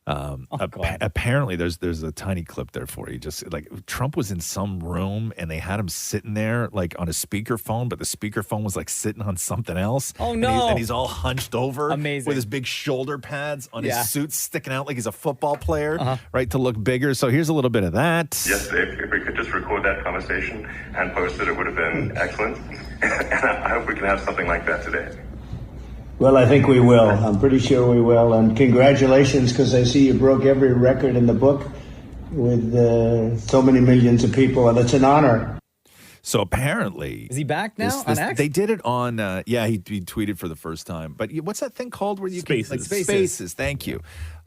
Apparently there's a tiny clip there for you. Just like Trump was in some room and they had him sitting there like on a speakerphone, but the speakerphone was like sitting on something else. Oh no. And he's all hunched over. Amazing. With his big shoulder pads on his suit sticking out like he's a football player, right, to look bigger. So here's a little bit of that. Yes, if we could just record that conversation and post it would have been excellent. And I hope we can have something like that today. Well, I think we will. I'm pretty sure we will. And congratulations, because I see you broke every record in the book with so many millions of people, and it's an honor. So apparently... Is he back now on X? They did it on... he tweeted for the first time. But what's that thing called where you Spaces. can... Spaces, thank you.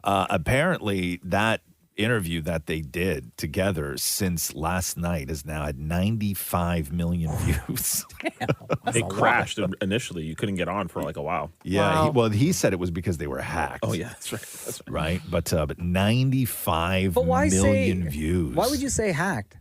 Apparently, that interview that they did together since last night is now at 95 million views. It crashed initially. You couldn't get on for like a while. Yeah, he said it was because they were hacked. Oh yeah, that's right. That's right. But 95 But why million views. Why would you say hacked?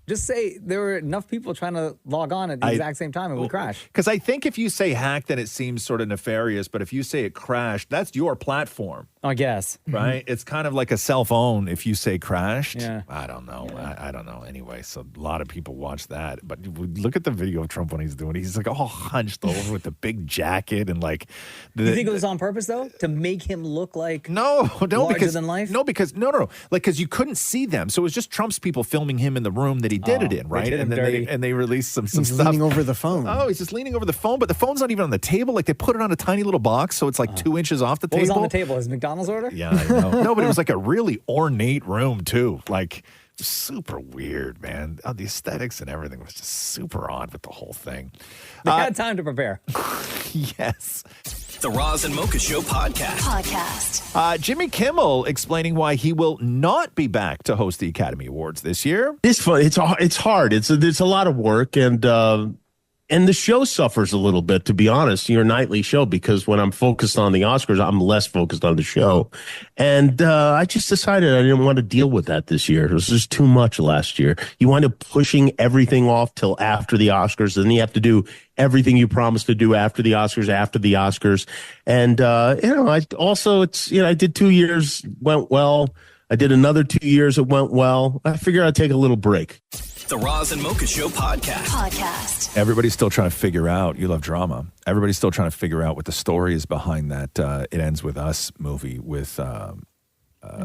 Just say there were enough people trying to log on at the exact same time and would crash. Because I think if you say hacked, then it seems sort of nefarious. But if you say it crashed, that's your platform. I guess. Right? It's kind of like a cell phone if you say crashed. Yeah. I don't know. I don't know. Anyway, so a lot of people watch that. But look at the video of Trump when he's doing it. He's like all hunched over with the big jacket and like. You think it was on purpose, though? To make him look like larger than life? No, because you couldn't see them. So it was just Trump's people filming him in the room that he did it in, right? And then they released some He's stuff. leaning over the phone. Oh, he's just leaning over the phone, but the phone's not even on the table. Like they put it on a tiny little box, so it's like 2 inches off the What table. was on the table? His McDonald's order? Yeah, I know. No, but it was like a really ornate room too. Like super weird, man. The aesthetics and everything was just super odd with the whole thing. They had time to prepare. Yes. The Roz and Mocha Show podcast. Jimmy Kimmel explaining why he will not be back to host the Academy Awards this year. It's fun. It's hard. It's a lot of work, and the show suffers a little bit, to be honest. Your nightly show, because when I'm focused on the Oscars, I'm less focused on the show, and I just decided I didn't want to deal with that this year. It was just too much last year. You wind up pushing everything off till after the Oscars, and then you have to do everything you promised to do after the Oscars. And, I did 2 years, went well. I did another 2 years, it went well. I figured I'd take a little break. The Roz and Mocha Show podcast. Everybody's still trying to figure out, you love drama. Everybody's still trying to figure out what the story is behind that It Ends With Us movie with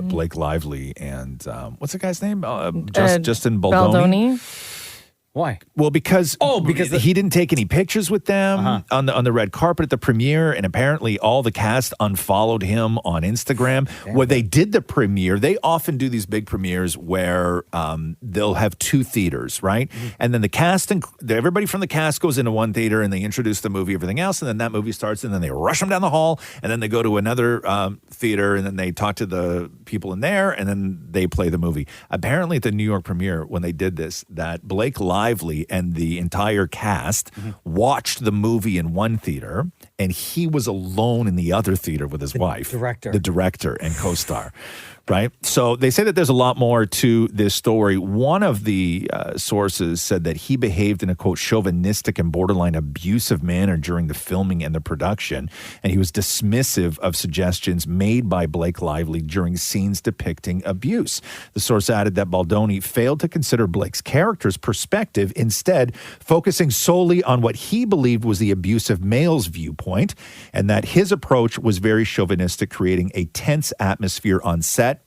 Blake Lively and what's the guy's name? Justin Baldoni. Why? Well, because he didn't take any pictures with them on the red carpet at the premiere, and apparently all the cast unfollowed him on Instagram. When they did the premiere, they often do these big premieres where they'll have two theaters, right? Mm-hmm. And then the cast and everybody from the cast goes into one theater and they introduce the movie, everything else, and then that movie starts, and then they rush them down the hall, and then they go to another theater, and then they talk to the people in there, and then they play the movie. Apparently, at the New York premiere, when they did this, that Blake Lively and the entire cast watched the movie in one theater, and he was alone in the other theater with his wife, the director and co-star. Right. So they say that there's a lot more to this story. One of the sources said that he behaved in a, quote, chauvinistic and borderline abusive manner during the filming and the production. And he was dismissive of suggestions made by Blake Lively during scenes depicting abuse. The source added that Baldoni failed to consider Blake's character's perspective, instead focusing solely on what he believed was the abusive male's viewpoint, and that his approach was very chauvinistic, creating a tense atmosphere on set.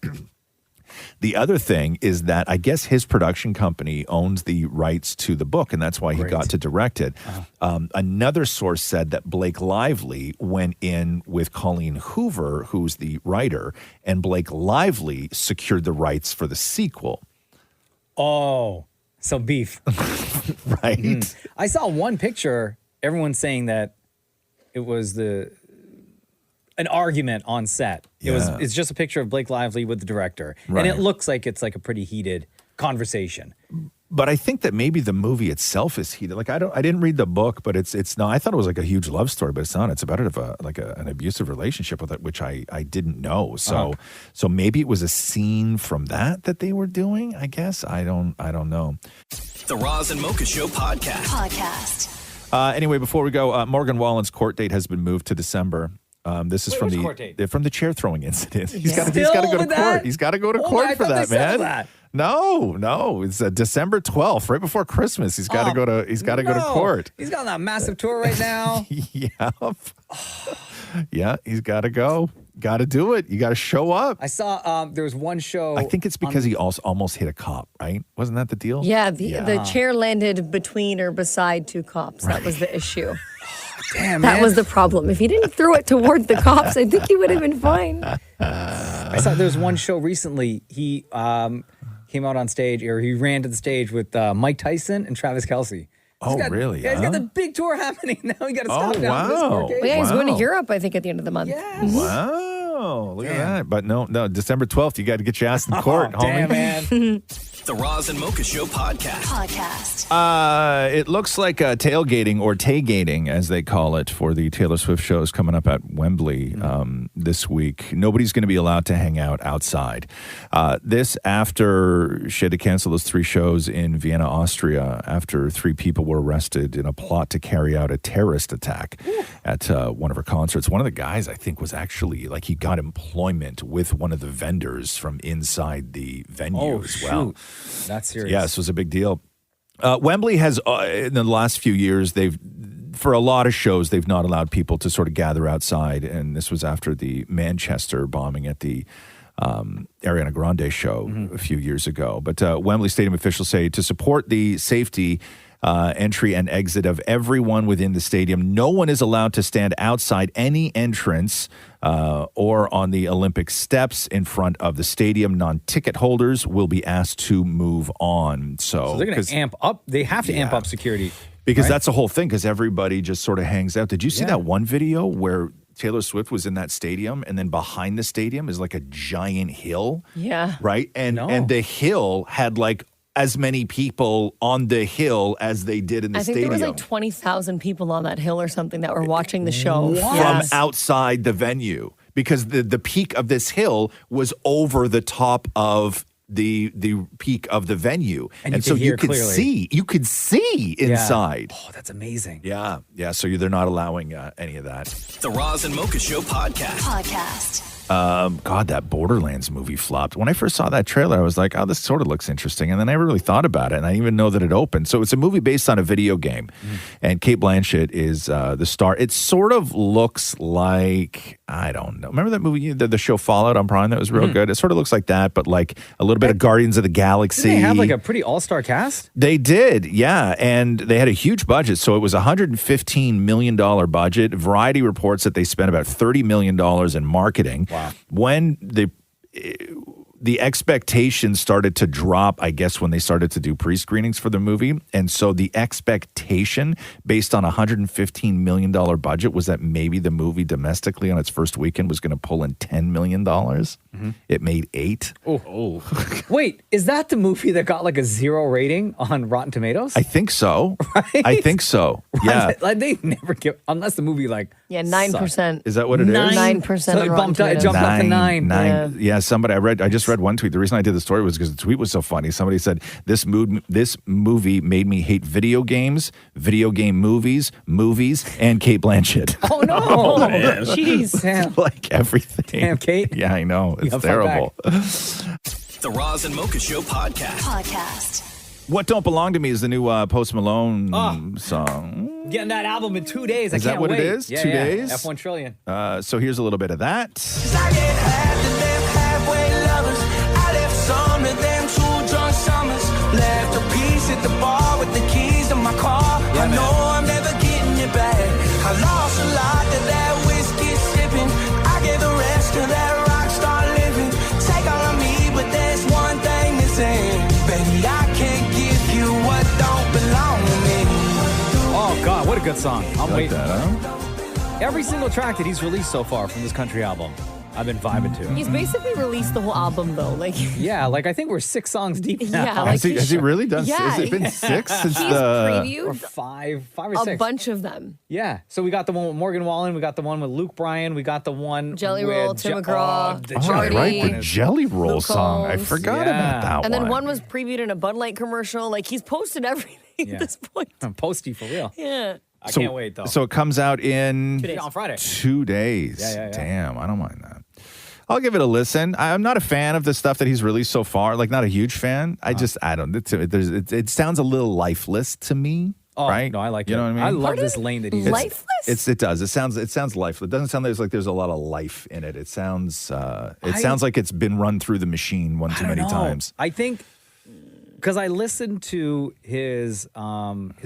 The other thing is that I guess his production company owns the rights to the book, and that's why he got to direct it. Another source said that Blake Lively went in with Colleen Hoover, who's the writer, and Blake Lively secured the rights for the sequel. Oh, so beef. Right. I saw one picture, everyone saying that it was an argument on set. It's just a picture of Blake Lively with the director. Right. And it looks like it's like a pretty heated conversation. But I think that maybe the movie itself is heated. Like I didn't read the book, but it's not. I thought it was like a huge love story, but it's not. It's about an abusive relationship with it, which I didn't know. So so maybe it was a scene from that they were doing. I guess I don't know. The Roz and Mocha Show podcast. Anyway, before we go, Morgan Wallen's court date has been moved to December. This is from the chair throwing incident. He's got to go to court. He's got to go to court for that, man. No, it's December 12th, right before Christmas. He's got to go to. He's got to go to court. He's got on that massive tour right now. Yeah, he's got to go. Got to do it. You got to show up. I saw there was one show. I think it's because he also almost hit a cop, right? Wasn't that the deal? Yeah, the chair landed between or beside two cops. That was the issue. Damn, that was the problem. If he didn't throw it toward the cops, I think he would have been fine. I saw there was one show recently. He came out on stage, or he ran to the stage with Mike Tyson and Travis Kelce. Really? Yeah, he's got the big tour happening now. He got to stop now. Wow. He's going to Europe, I think, at the end of the month. Yes. Wow. Oh, look at that. But no, December 12th, you got to get your ass in court, homie. Damn, man. The Roz and Mocha Show podcast. It looks like tailgating or tay-gating, as they call it, for the Taylor Swift shows coming up at Wembley this week. Nobody's going to be allowed to hang out outside. This after she had to cancel those 3 shows in Vienna, Austria, after 3 people were arrested in a plot to carry out a terrorist attack at one of her concerts. One of the guys, I think, was actually, like, he got employment with one of the vendors from inside the venue as well. Shoot. That's serious. Yes, it was a big deal. Wembley has, in the last few years, for a lot of shows, they've not allowed people to sort of gather outside. And this was after the Manchester bombing at the Ariana Grande show a few years ago. But Wembley Stadium officials say to support the safety entry and exit of everyone within the stadium, no one is allowed to stand outside any entrance or on the Olympic steps in front of the stadium. Non-ticket holders will be asked to move on. So they're going to amp up. They have to amp up security. Because right? that's the whole thing, because everybody just sort of hangs out. Did you see that one video where Taylor Swift was in that stadium and then behind the stadium is like a giant hill? Yeah. Right? And the hill had like as many people on the hill as they did in the stadium. I think there was like 20,000 people on that hill or something that were watching the show. From outside the venue. Because the peak of this hill was over the top of the peak of the venue. And so you could see inside. Oh, that's amazing. Yeah. So they're not allowing any of that. The Roz and Mocha Show podcast. God, that Borderlands movie flopped. When I first saw that trailer, I was like, oh, this sort of looks interesting. And then I never really thought about it. And I didn't even know that it opened. So it's a movie based on a video game. And Cate Blanchett is the star. It sort of looks like, I don't know. Remember that movie, the show Fallout on Prime that was real good? It sort of looks like that, but like a little bit of Guardians of the Galaxy. Didn't they have like a pretty all-star cast? They did, yeah. And they had a huge budget. So it was a $115 million budget. Variety reports that they spent about $30 million in marketing. Wow. When the expectations started to drop, I guess, when they started to do pre-screenings for the movie. And so the expectation based on a $115 million budget was that maybe the movie domestically on its first weekend was going to pull in $10 million. It made $8. Oh. Wait, is that the movie that got like a 0 rating on Rotten Tomatoes? I think so. Right? I think so. Yeah. Like they never give, unless the movie like 9%. Is that what it is? 9%. So it jumped up to 9. Yeah, somebody, I just read one tweet. The reason I did the story was because the tweet was so funny. Somebody said, this movie made me hate video games, video game movies, and Cate Blanchett. Oh, no. Jeez. Damn. Like everything. Damn, Kate. Yeah, I know. It's terrible. The Roz and Mocha Show podcast. What Don't Belong to Me is the new Post Malone song. Getting that album in 2 days. I Is can't that what wait. it is? Yeah, 2 yeah. days? F1 Trillion. So here's a little bit of that. Some of them 2 drunk summers. Left a piece at the bar with the keys to my car. I know I'm never getting it back. I lost a lot to that whiskey sipping. I gave the rest to that rock star living. Take all of me, but there's one thing missing. Baby, I can't give you what don't belong to me. Oh, God, what a good song. I'm like waiting. that, huh? Every single track that he's released so far from this country album, I've been vibing to. He's basically released the whole album, though. Like, yeah, like I think we're 6 songs deep now. Yeah, like has he really done? Yeah, has it been 6 since he's the? previewed Or 5 or 6. a bunch of them. Yeah. So we got the one with Morgan Wallen. We got the one with Luke Bryan. We got the one Jelly with Roll, Tim McGraw, the Oh, Jelly right, Roll. the Jelly Roll Luke song. I Combs. forgot about that And one. then one was previewed in a Bud Light commercial. Like, he's posted everything at this point. I'm posty for real. Yeah. I can't wait though. So it comes out in 2 days. On Friday. 2 days. Yeah. Damn, I don't mind that. I'll give it a listen. I'm not a fan of the stuff that he's released so far. Like, not a huge fan. I don't. It sounds a little lifeless to me. Oh, right? no, I like you it. know what I mean? I love this lane that he's lifeless. It does. It sounds lifeless. It doesn't sound like there's a lot of life in it. It sounds sounds like it's been run through the machine one too many times. I think because I listened to his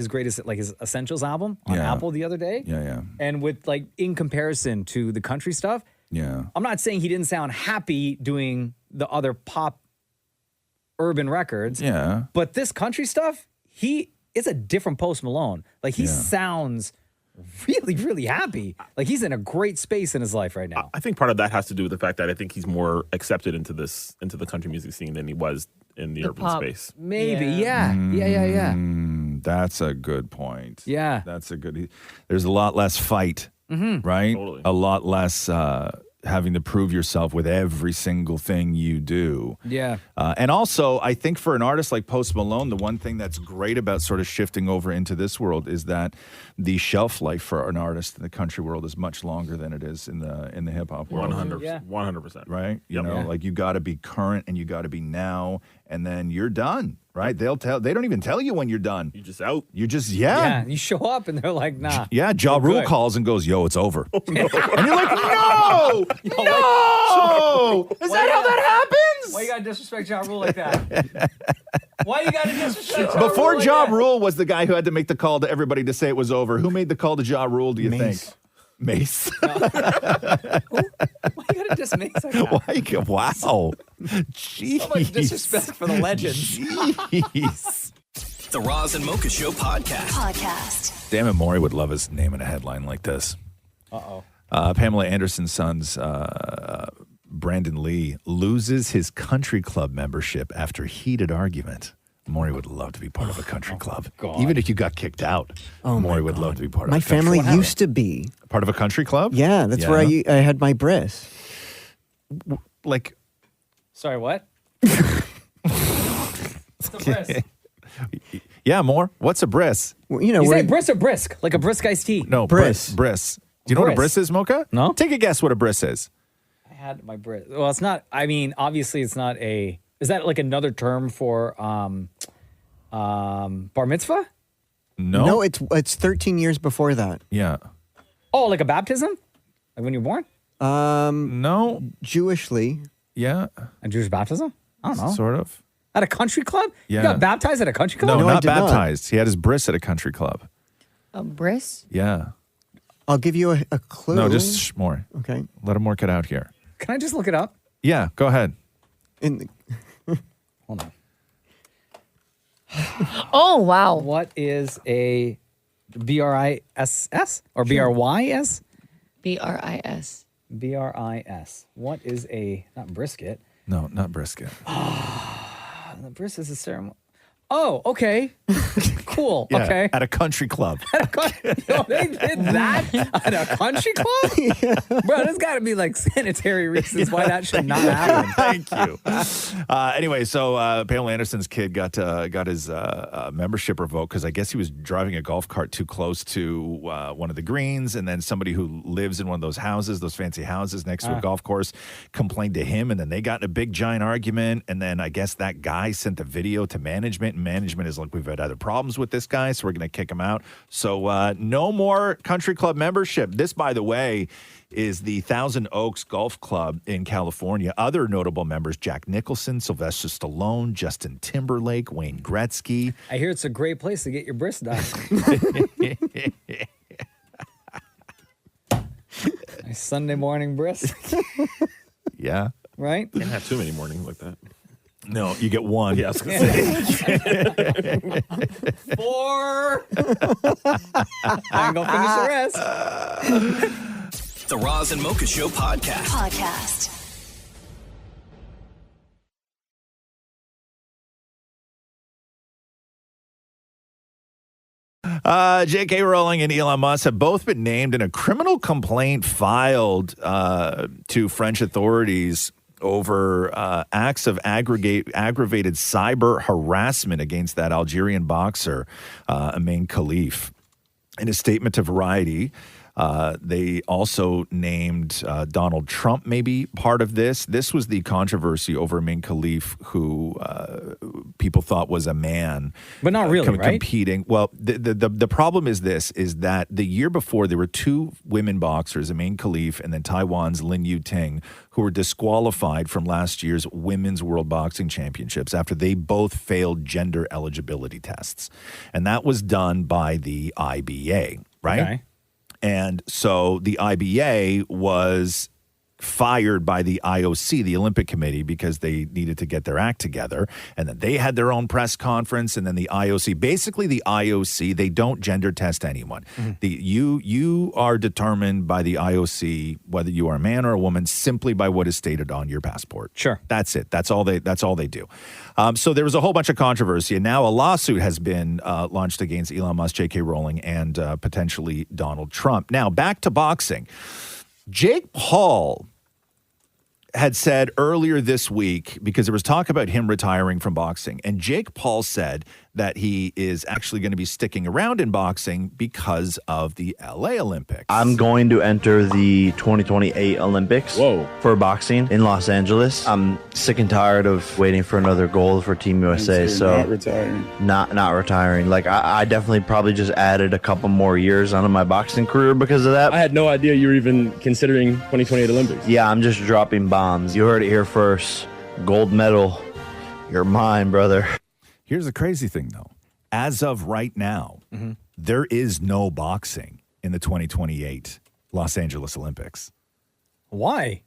greatest, like his Essentials album on Apple the other day. Yeah. And with like in comparison to the country stuff. Yeah. I'm not saying he didn't sound happy doing the other pop urban records. Yeah. But this country stuff, it's a different Post Malone. Like he sounds really, really happy. Like he's in a great space in his life right now. I think part of that has to do with the fact that I think he's more accepted into the country music scene than he was in the urban pop. space. Maybe, yeah. Yeah. That's a good point. Yeah. That's a good. There's a lot less fight, right? Totally. A lot less having to prove yourself with every single thing you do. Yeah. And also, I think for an artist like Post Malone, the one thing that's great about sort of shifting over into this world is that the shelf life for an artist in the country world is much longer than it is in the hip hop world. 100%. Right? You Yep. know, Yeah. like you got to be current and you got to be now, and then you're done. Right? They don't even tell you when you're done. You're just out. You just Yeah. You show up and they're like, nah. Yeah, Ja we're Rule good. calls and goes, "Yo, it's over," and you're like, "No, no, is that how that happens?" Why you gotta disrespect Ja Rule like that? Why you gotta disrespect Ja Before Rule Ja like that? Rule was the guy who had to make the call to everybody to say it was over. Who made the call to Ja Rule? Do you think? Mace. Why you gotta diss Mace like that? Wow. Jeez. So much disrespect for the legend. Jeez. The Roz and Mocha Show podcast. Damn it, Maury would love us naming a headline like this. Uh-oh. Pamela Anderson's son's Brandon Lee loses his country club membership after heated argument. Maury would love to be part of a country club. God. Even if you got kicked out, Maury would love to be part of My a country family club. used to be. Part of a country club? Yeah, that's where I had my bris. Like, Sorry, what? What's a brisk? yeah, more. What's a bris? Well, You say brisk or brisk? Like a brisk iced tea? No, bris. Bris. Do you know what a Bris. bris is, Mocha? No. Take a guess what a bris is. I had my brisk. Well, it's not, I mean, obviously it's not a, is that like another term for bar mitzvah? No, it's 13 years before that. Yeah. Oh, like a baptism? Like when you're born? No. Jewishly. Yeah. A Jewish baptism? I don't know. Sort of. At a country club? Yeah. You got baptized at a country club? No, I not did not. baptized. He had his bris at a country club. A bris? Yeah. I'll give you a clue. No, just more. Okay. Let him work it out here. Can I just look it up? Yeah, go ahead. Hold on. Oh, wow. What is a BRISS or BRYS? BRIS. BRIS. What is a, not brisket. No, not brisket. The bris is a ceremony. Oh, okay. Cool. Yeah, Okay. at a country club. Yo, they did that at a country club? Bro, there's got to be like sanitary reasons why that should not happen. Thank you. Anyway, so Pamela Anderson's kid got his membership revoked because I guess he was driving a golf cart too close to one of the greens, and then somebody who lives in one of those houses, those fancy houses next to a golf course, complained to him, and then they got in a big giant argument, and then I guess that guy sent the video to management, and management is like, we've had other problems with this guy, so we're going to kick him out. So no more country club membership. This, by the way, is the Thousand Oaks Golf Club in California. Other notable members, Jack Nicholson, Sylvester Stallone, Justin Timberlake, Wayne Gretzky. I hear it's a great place to get your bris done. Nice Sunday morning bris. Yeah. Right? Can't have too many mornings like that. No, you get one. Yeah, I was gonna say. 4. I ain't gonna finish the rest. The Roz and Mocha Show podcast. J.K. Rowling and Elon Musk have both been named in a criminal complaint filed to French authorities over acts of aggravated cyber harassment against that Algerian boxer, Amin Khalif. In a statement to Variety, they also named Donald Trump maybe part of this. This was the controversy over Amin Khalif, who people thought was a man. But not really, right? Competing. Well, the problem is this, is that the year before there were two women boxers, Amin Khalif and then Taiwan's Lin Yuting, who were disqualified from last year's Women's World Boxing Championships after they both failed gender eligibility tests. And that was done by the IBA, right? Okay. And so the IBA was fired by the IOC, the Olympic Committee, because they needed to get their act together. And then they had their own press conference. And then the IOC, basically the IOC, they don't gender test anyone. You are determined by the IOC whether you are a man or a woman simply by what is stated on your passport. Sure. That's it. That's all they do. So there was a whole bunch of controversy. And now a lawsuit has been launched against Elon Musk, J.K. Rowling, and potentially Donald Trump. Now, back to boxing. Jake Paul had said earlier this week, because there was talk about him retiring from boxing, and Jake Paul said that he is actually going to be sticking around in boxing because of the LA Olympics. I'm going to enter the 2028 Olympics for boxing in Los Angeles. I'm sick and tired of waiting for another gold for Team USA. So not retiring. Not retiring. Like I definitely probably just added a couple more years onto my boxing career because of that. I had no idea you were even considering 2028 Olympics. Yeah, I'm just dropping bombs. You heard it here first. Gold medal. You're mine, brother. Here's the crazy thing, though. As of right now, there is no boxing in the 2028 Los Angeles Olympics. Why?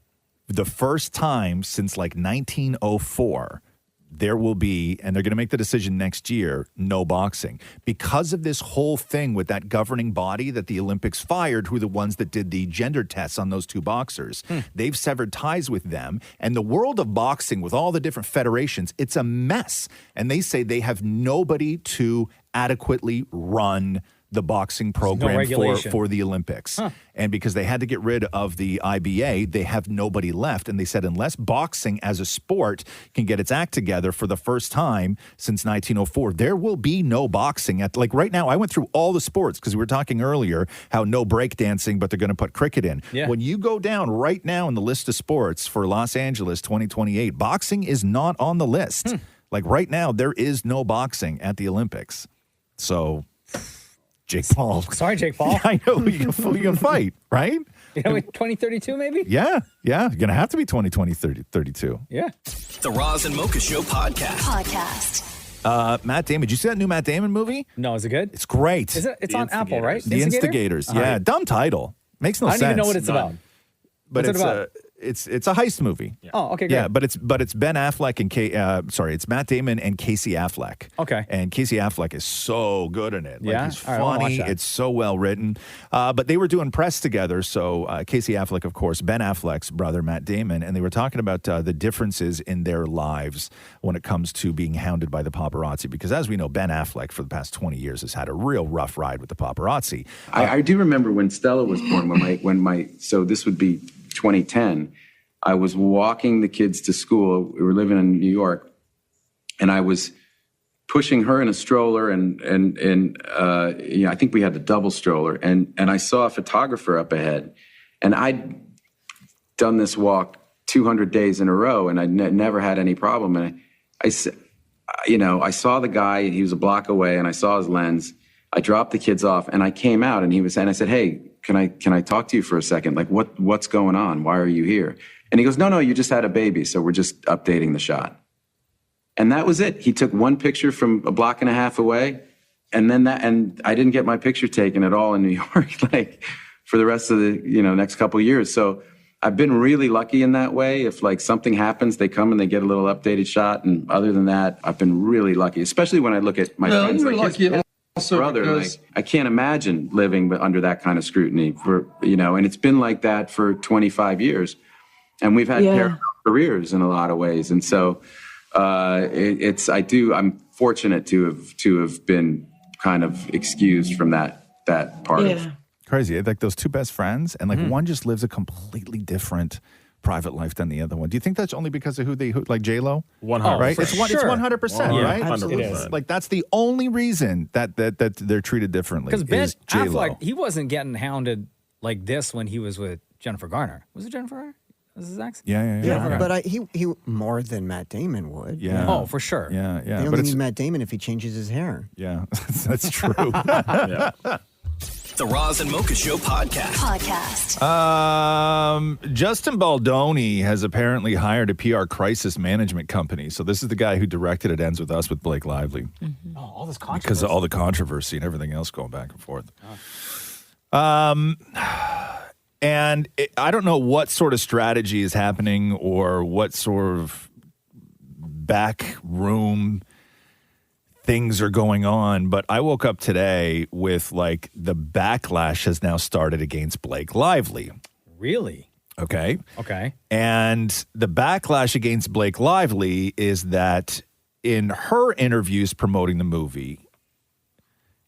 The first time since like 1904, there will be, and they're going to make the decision next year, no boxing. Because of this whole thing with that governing body that the Olympics fired, who are the ones that did the gender tests on those two boxers. They've severed ties with them. And the world of boxing, with all the different federations, it's a mess. And they say they have nobody to adequately run the boxing program for the Olympics. And because they had to get rid of the IBA, they have nobody left. And they said unless boxing as a sport can get its act together for the first time since 1904, there will be no boxing. Like right now, I went through all the sports because we were talking earlier how no breakdancing, but they're going to put cricket in. Yeah. When you go down right now in the list of sports for Los Angeles 2028, boxing is not on the list. Like right now, there is no boxing at the Olympics. So... Jake Paul. Sorry, Jake Paul. I know you can fight, right? You know, 2032 maybe? Yeah. You're going to have to be 2032. Yeah. The Roz and Mocha Show podcast. Matt Damon. Did you see that new Matt Damon movie? No, is it good? It's great. It's on Apple, right? The Instigators. Yeah. Dumb title. Makes no sense. I don't even know what it's about. But What's it about? It's a heist movie. Yeah. Oh, okay, great. Yeah, but it's Ben Affleck and it's Matt Damon and Casey Affleck. Okay. And Casey Affleck is so good in it. Like, Yeah? he's All right, I'll watch funny. that. It's so well written. But they were doing press together. So Casey Affleck, of course, Ben Affleck's brother, Matt Damon, and they were talking about the differences in their lives when it comes to being hounded by the paparazzi. Because as we know, Ben Affleck for the past 20 years has had a real rough ride with the paparazzi. I do remember when Stella was born. So this would be 2010. I was walking the kids to school. We were living in New York, and I was pushing her in a stroller, and I think we had the double stroller, and I saw a photographer up ahead, and I'd done this walk 200 days in a row, and I'd never had any problem. And I saw the guy. He was a block away, and I saw his lens. I dropped the kids off, and I came out, and I said, "Hey, can I talk to you for a second? Like, what's going on? Why are you here?" And he goes, no, you just had a baby, so we're just updating the shot. And that was it. He took one picture from a block and a half away, and I didn't get my picture taken at all in New York, like for the rest of the next couple of years. So I've been really lucky in that way. If like something happens, they come and they get a little updated shot. And other than that, I've been really lucky, especially when I look at my friends like his brother. Like, I can't imagine living under that kind of scrutiny and it's been like that for 25 years. And we've had parallel careers in a lot of ways. And so I'm fortunate to have been kind of excused from that part of it. Crazy. Like those two best friends, and like one just lives a completely different private life than the other one. Do you think that's only because of who like J-Lo? 100%. Right? It's 100%, right? 100%. Like that's the only reason that they're treated differently. Because Ben is J-Lo. Affleck, he wasn't getting hounded like this when he was with Jennifer Garner. Was it Jennifer Garner? Was his ex? Yeah. But he more than Matt Damon would. Yeah. Oh, for sure. Yeah. They only need Matt Damon if he changes his hair. Yeah, that's true. The Roz and Mocha Show podcast. Justin Baldoni has apparently hired a PR crisis management company. So this is the guy who directed It Ends With Us with Blake Lively. Oh, all this controversy. Because of all the controversy and everything else going back and forth. And I don't know what sort of strategy is happening or what sort of back room things are going on, but I woke up today with like the backlash has now started against Blake Lively. Really? Okay. Okay. And the backlash against Blake Lively is that in her interviews promoting the movie,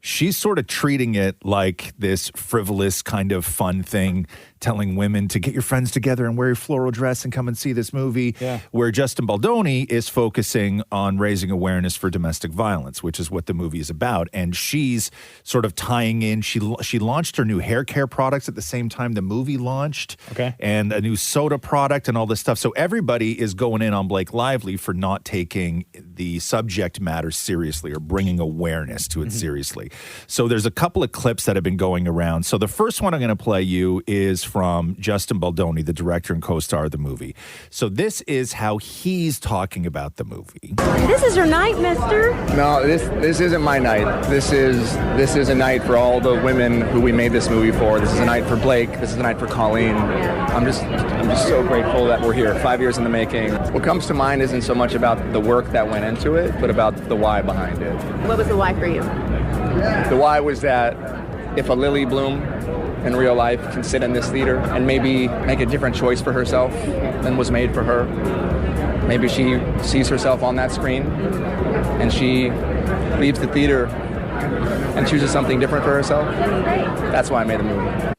she's sort of treating it like this frivolous kind of fun thing, telling women to get your friends together and wear your floral dress and come and see this movie, where Justin Baldoni is focusing on raising awareness for domestic violence, which is what the movie is about. And she's sort of tying in, she launched her new hair care products at the same time the movie launched, and a new soda product and all this stuff. So everybody is going in on Blake Lively for not taking the subject matter seriously or bringing awareness to it seriously. So there's a couple of clips that have been going around. So the first one I'm going to play you is from Justin Baldoni, the director and co-star of the movie. So this is how he's talking about the movie. This is your night, mister. No, this isn't my night. This is a night for all the women who we made this movie for. This is a night for Blake. This is a night for Colleen. I'm just so grateful that we're here. 5 years in the making. What comes to mind isn't so much about the work that went into it, but about the why behind it. What was the why for you? The why was that if a Lily Bloom in real life can sit in this theater and maybe make a different choice for herself than was made for her, maybe she sees herself on that screen and she leaves the theater and chooses something different for herself. That's why I made the movie.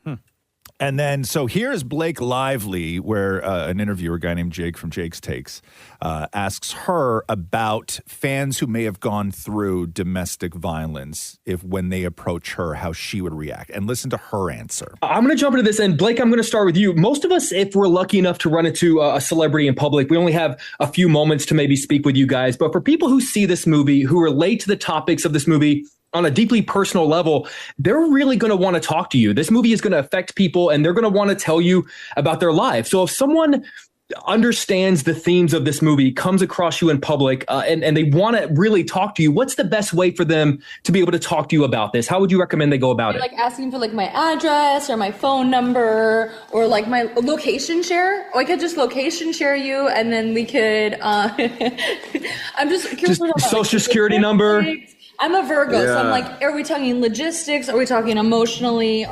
And then, so here's Blake Lively, where an interviewer, a guy named Jake from Jake's Takes, asks her about fans who may have gone through domestic violence, if when they approach her, how she would react. And listen to her answer. I'm going to jump into this. And Blake, I'm going to start with you. Most of us, if we're lucky enough to run into a celebrity in public, we only have a few moments to maybe speak with you guys. But for people who see this movie, who relate to the topics of this movie, on a deeply personal level, they're really going to want to talk to you. This movie is going to affect people and they're going to want to tell you about their life. So if someone understands the themes of this movie, comes across you in public, and they want to really talk to you, what's the best way for them to be able to talk to you about this? How would you recommend they go about it? Like asking for like my address or my phone number or like my location share. Or I could just location share you and then we could, I'm just curious about social security number. I'm a Virgo, so I'm like, are we talking logistics? Are we talking emotionally?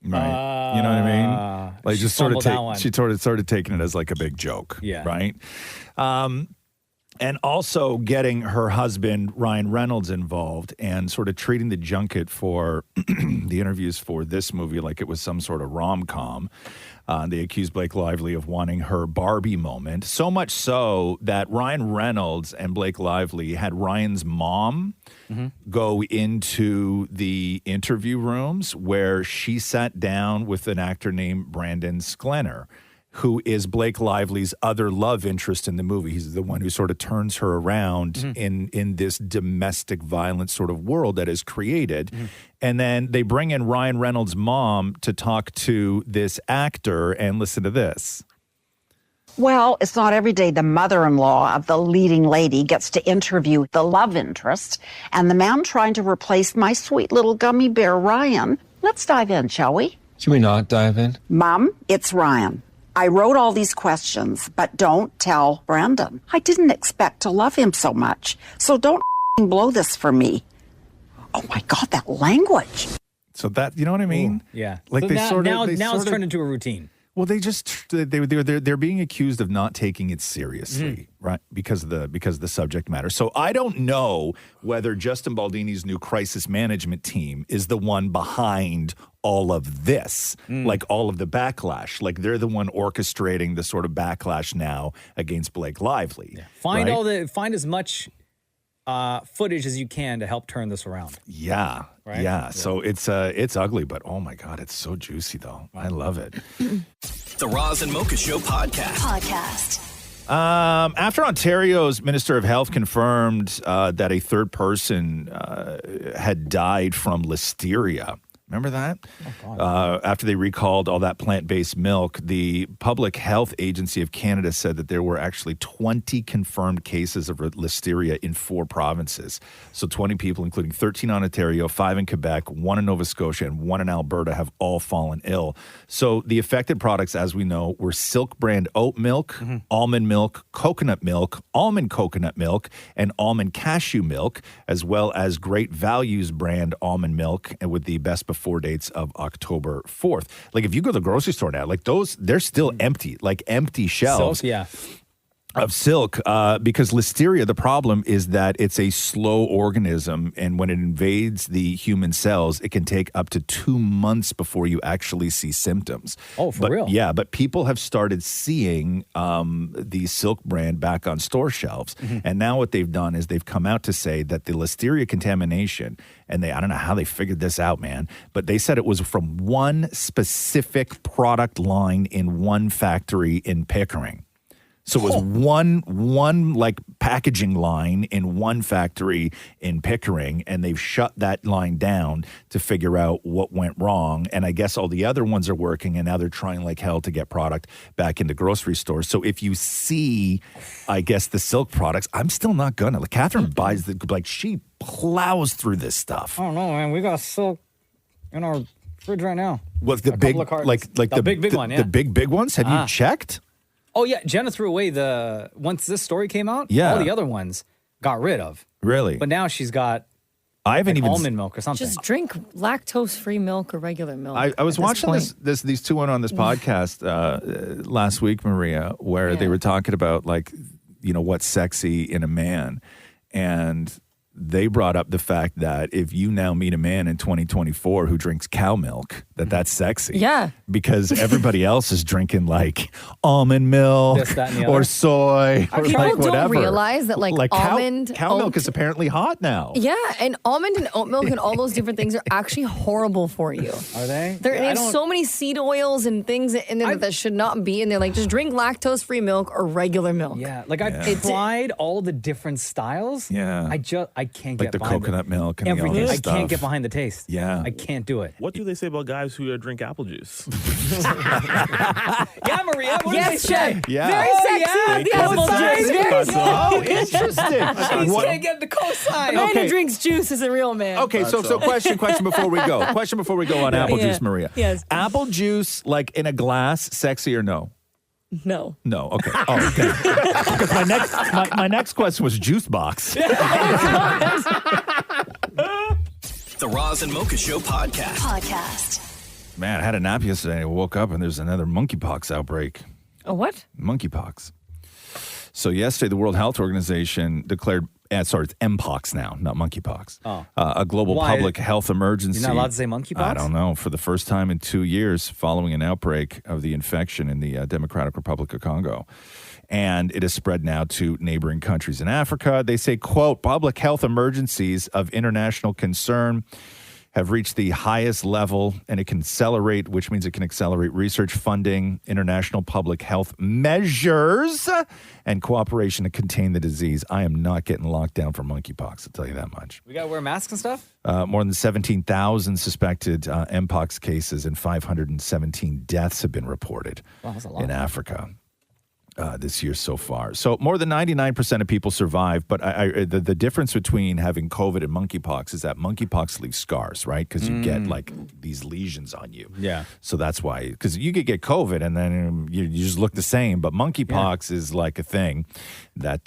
Right. You know what I mean? Like just sort of she started taking it as like a big joke. Yeah. Right. And also getting her husband, Ryan Reynolds, involved and sort of treating the junket for the interviews for this movie like it was some sort of rom-com. They accused Blake Lively of wanting her Barbie moment. So much so that Ryan Reynolds and Blake Lively had Ryan's mom go into the interview rooms where she sat down with an actor named Brandon Sklenar, who is Blake Lively's other love interest in the movie. He's the one who sort of turns her around in this domestic violence sort of world that is created. And then they bring in Ryan Reynolds' mom to talk to this actor, and listen to this. Well, it's not every day the mother-in-law of the leading lady gets to interview the love interest and the man trying to replace my sweet little gummy bear, Ryan. Let's dive in, shall we? Should we not dive in? Mom, it's Ryan. I wrote all these questions, but don't tell Brandon. I didn't expect to love him so much, so don't blow this for me. Oh my God, that language. So that, you know what I mean? Ooh, yeah. Like so they now, sort of, now, they now sort it's of, turned into a routine. Well, they're being accused of not taking it seriously, right? Because of the subject matter. So I don't know whether Justin Baldini's new crisis management team is the one behind all of this, like all of the backlash. Like they're the one orchestrating the sort of backlash now against Blake Lively. Yeah. Find as much footage as you can to help turn this around. Yeah. Right? Yeah. So it's ugly, but oh my God, it's so juicy though. I love it. The Roz and Mocha Show podcast. After Ontario's Minister of Health confirmed that a third person had died from listeria Remember that? After they recalled all that plant-based milk, the Public Health Agency of Canada said that there were actually 20 confirmed cases of listeria in 4 provinces. So 20 people, including 13 in Ontario, 5 in Quebec, 1 in Nova Scotia, and 1 in Alberta, have all fallen ill. So the affected products, as we know, were Silk brand oat milk, almond milk, coconut milk, almond coconut milk, and almond cashew milk, as well as Great Values brand almond milk, and with the best before dates of October 4th. Like if you go to the grocery store now, like those, they're still empty, like empty shelves. Silk, Of Silk, because listeria, the problem is that it's a slow organism, and when it invades the human cells, it can take up to 2 months before you actually see symptoms. Oh, for real? Yeah, but people have started seeing the Silk brand back on store shelves, and now what they've done is they've come out to say that the listeria contamination, and I don't know how they figured this out, man, but they said it was from one specific product line in one factory in Pickering. So it was one like packaging line in one factory in Pickering, and they've shut that line down to figure out what went wrong. And I guess all the other ones are working, and now they're trying like hell to get product back into grocery stores. So if you see, I guess, the Silk products, I'm still not gonna. Like Catherine buys she plows through this stuff. I don't know, man. We got Silk in our fridge right now. What's the big, like the big one? Yeah. The big ones. Have you checked? Oh, yeah. Jenna threw away once this story came out, all the other ones got rid of. Really? But now she's got almond milk or something. Just drink lactose-free milk or regular milk. I was watching these two went on this podcast last week, Maria, where they were talking about what's sexy in a man. And they brought up the fact that if you now meet a man in 2024 who drinks cow milk, that's sexy. Yeah. Because everybody else is drinking like almond milk This, that, and the or other. soy or People like whatever. don't realize that almond... Cow milk is apparently hot now. Yeah, and almond and oat milk and all those different things are actually horrible for you. Are they? They have so many seed oils and things in there that should not be. And they're like, just drink lactose-free milk or regular milk. Yeah, I've tried all the different styles. Yeah. I can't Like get the coconut milk and everything. all that I stuff. can't get behind the taste. Yeah. I can't do it. What do they say about guys who drink apple juice? Yeah, Maria. What Yes, did they say? Chef. Yeah. Very sexy. The apple juice. Very sexy. Oh, interesting. I can't get the cosign. A man who drinks juice is a real man. Okay, so question before we go. Question before we go on apple juice, Maria. Yes. Apple juice, like in a glass, sexy or no? No. No. Okay. Oh, okay. Because my next question was juice box. The Roz and Mocha Show podcast. Man, I had a nap yesterday. I woke up and there's another monkeypox outbreak. A what? Monkeypox. So yesterday, the World Health Organization declared, it's Mpox now, not monkeypox, a global public health emergency. You're not allowed to say monkeypox? I don't know. For the first time in 2 years following an outbreak of the infection in the Democratic Republic of Congo. And it has spread now to neighboring countries in Africa. They say, quote, public health emergencies of international concern have reached the highest level, and it can accelerate, which means it can accelerate research funding, international public health measures, and cooperation to contain the disease. I am not getting locked down for monkeypox, I'll tell you that much. We got to wear masks and stuff? More than 17,000 suspected Mpox cases and 517 deaths have been reported in Africa. This year so far. So more than 99% of people survive, but the difference between having COVID and monkeypox is that monkeypox leaves scars, right? Because you get like these lesions on you. Yeah. So that's why, because you could get COVID and then you just look the same, but monkeypox is like a thing that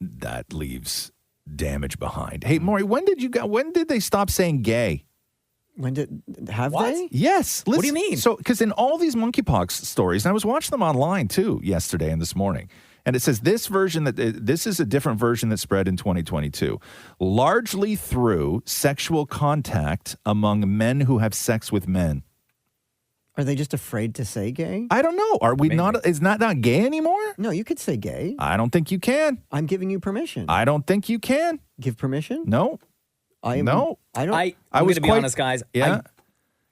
that leaves damage behind. Hey, Maurie, when did they stop saying gay? When have what? they? Yes. What do you mean? So, because in all these monkeypox stories, and I was watching them online too yesterday and this morning, and it says this is a different version that spread in 2022, largely through sexual contact among men who have sex with men. Are they just afraid to say gay? I don't know. Are we not? Is not gay anymore? No, you could say gay. I don't think you can. I'm giving you permission. I don't think you can. Give permission? No. I'm going to be honest, guys. Yeah.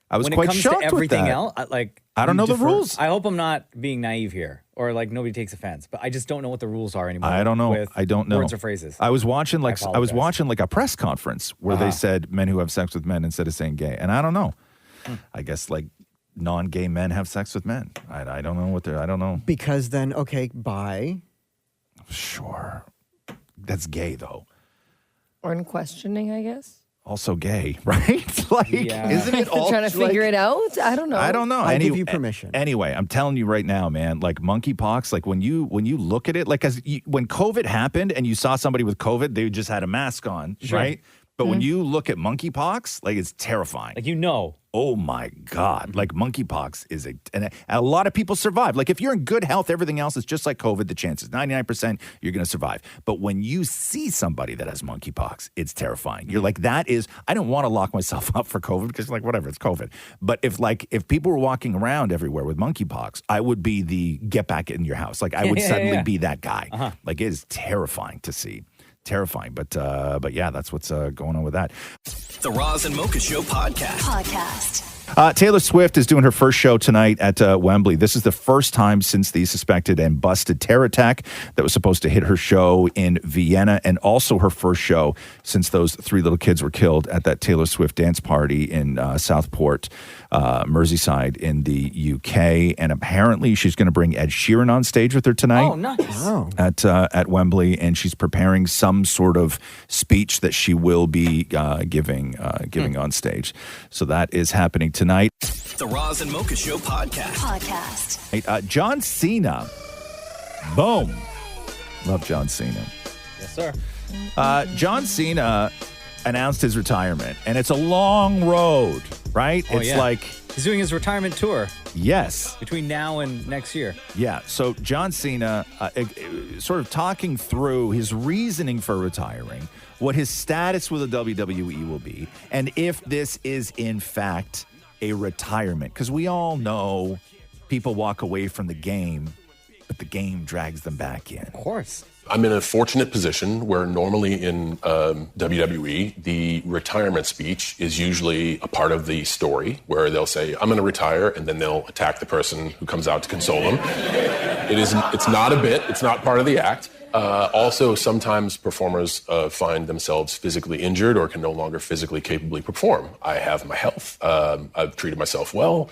I was quite shocked when it comes to everything with that. else, I don't know the rules. I hope I'm not being naive here or like nobody takes offense, but I just don't know what the rules are anymore. I don't know. With I don't know. words or phrases. I was watching like apologize. a press conference where they said men who have sex with men instead of saying gay, and I don't know. I guess like non-gay men have sex with men. I don't know what they're. I don't know. Because then, okay, bi. Sure, that's gay though. Or in questioning, I guess. Also gay, right? Like, isn't it all trying to figure it out? I don't know. I don't know. I give you permission. Anyway, I'm telling you right now, man. Like monkeypox. Like when you look at it, like when COVID happened and you saw somebody with COVID, they just had a mask on, right? But when you look at monkeypox, like it's terrifying. Like oh my God, like monkeypox is and a lot of people survive. Like if you're in good health, everything else is just like COVID. The chances 99% you're going to survive. But when you see somebody that has monkeypox, it's terrifying. You're like, I don't want to lock myself up for COVID because like whatever, it's COVID. But if people were walking around everywhere with monkeypox, I would be the get back in your house. Like I would suddenly be that guy. Like it is terrifying to see. Terrifying, but yeah, that's what's going on with that. The Roz and Mocha Show podcast. Taylor Swift is doing her first show tonight at Wembley. This is the first time since the suspected and busted terror attack that was supposed to hit her show in Vienna, and also her first show since those 3 little kids were killed at that Taylor Swift dance party in Southport, Merseyside in the UK. And apparently she's going to bring Ed Sheeran on stage with her tonight. Oh, nice. At Wembley, and she's preparing some sort of speech that she will be giving on stage. So that is happening tonight. The Roz and Mocha Show podcast. John Cena. Boom. Love John Cena. Yes, sir. John Cena announced his retirement, and it's a long road, right? It's like he's doing his retirement tour. Yes. Between now and next year. Yeah. So John Cena sort of talking through his reasoning for retiring, what his status with the WWE will be, and if this is in fact a retirement. Because we all know people walk away from the game, but the game drags them back in. Of course. I'm in a fortunate position where normally in WWE, the retirement speech is usually a part of the story where they'll say, I'm going to retire, and then they'll attack the person who comes out to console them. It's not a bit. It's not part of the act. Also, sometimes performers find themselves physically injured or can no longer physically capably perform. I have my health. I've treated myself well.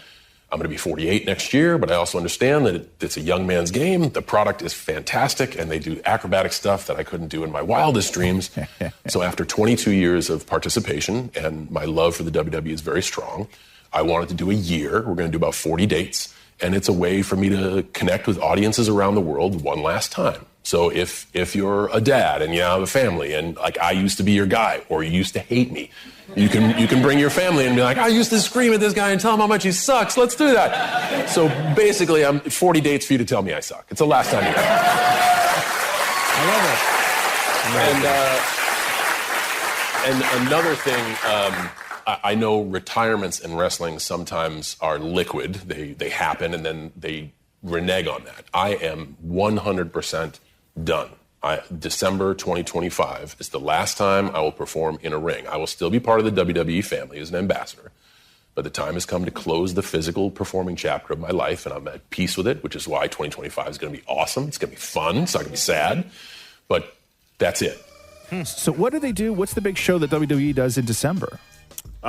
I'm going to be 48 next year, but I also understand that it's a young man's game. The product is fantastic, and they do acrobatic stuff that I couldn't do in my wildest dreams. So after 22 years of participation, and my love for the WWE is very strong, I wanted to do a year. We're going to do about 40 dates, and it's a way for me to connect with audiences around the world one last time. So if you're a dad and you have a family, and like I used to be your guy, or you used to hate me, you can bring your family and be like, I used to scream at this guy and tell him how much he sucks. Let's do that. So basically, I'm 40 dates for you to tell me I suck. It's the last time you come. I love it. And another thing, I know retirements in wrestling sometimes are liquid. They happen and then they renege on that. I am 100% done. December 2025 is the last time I will perform in a ring. I will still be part of the WWE family as an ambassador, but the time has come to close the physical performing chapter of my life, and I'm at peace with it, which is why 2025 is going to be awesome. It's going to be fun. It's not going to be sad, but that's it. So what do they do? What's the big show that WWE does in December?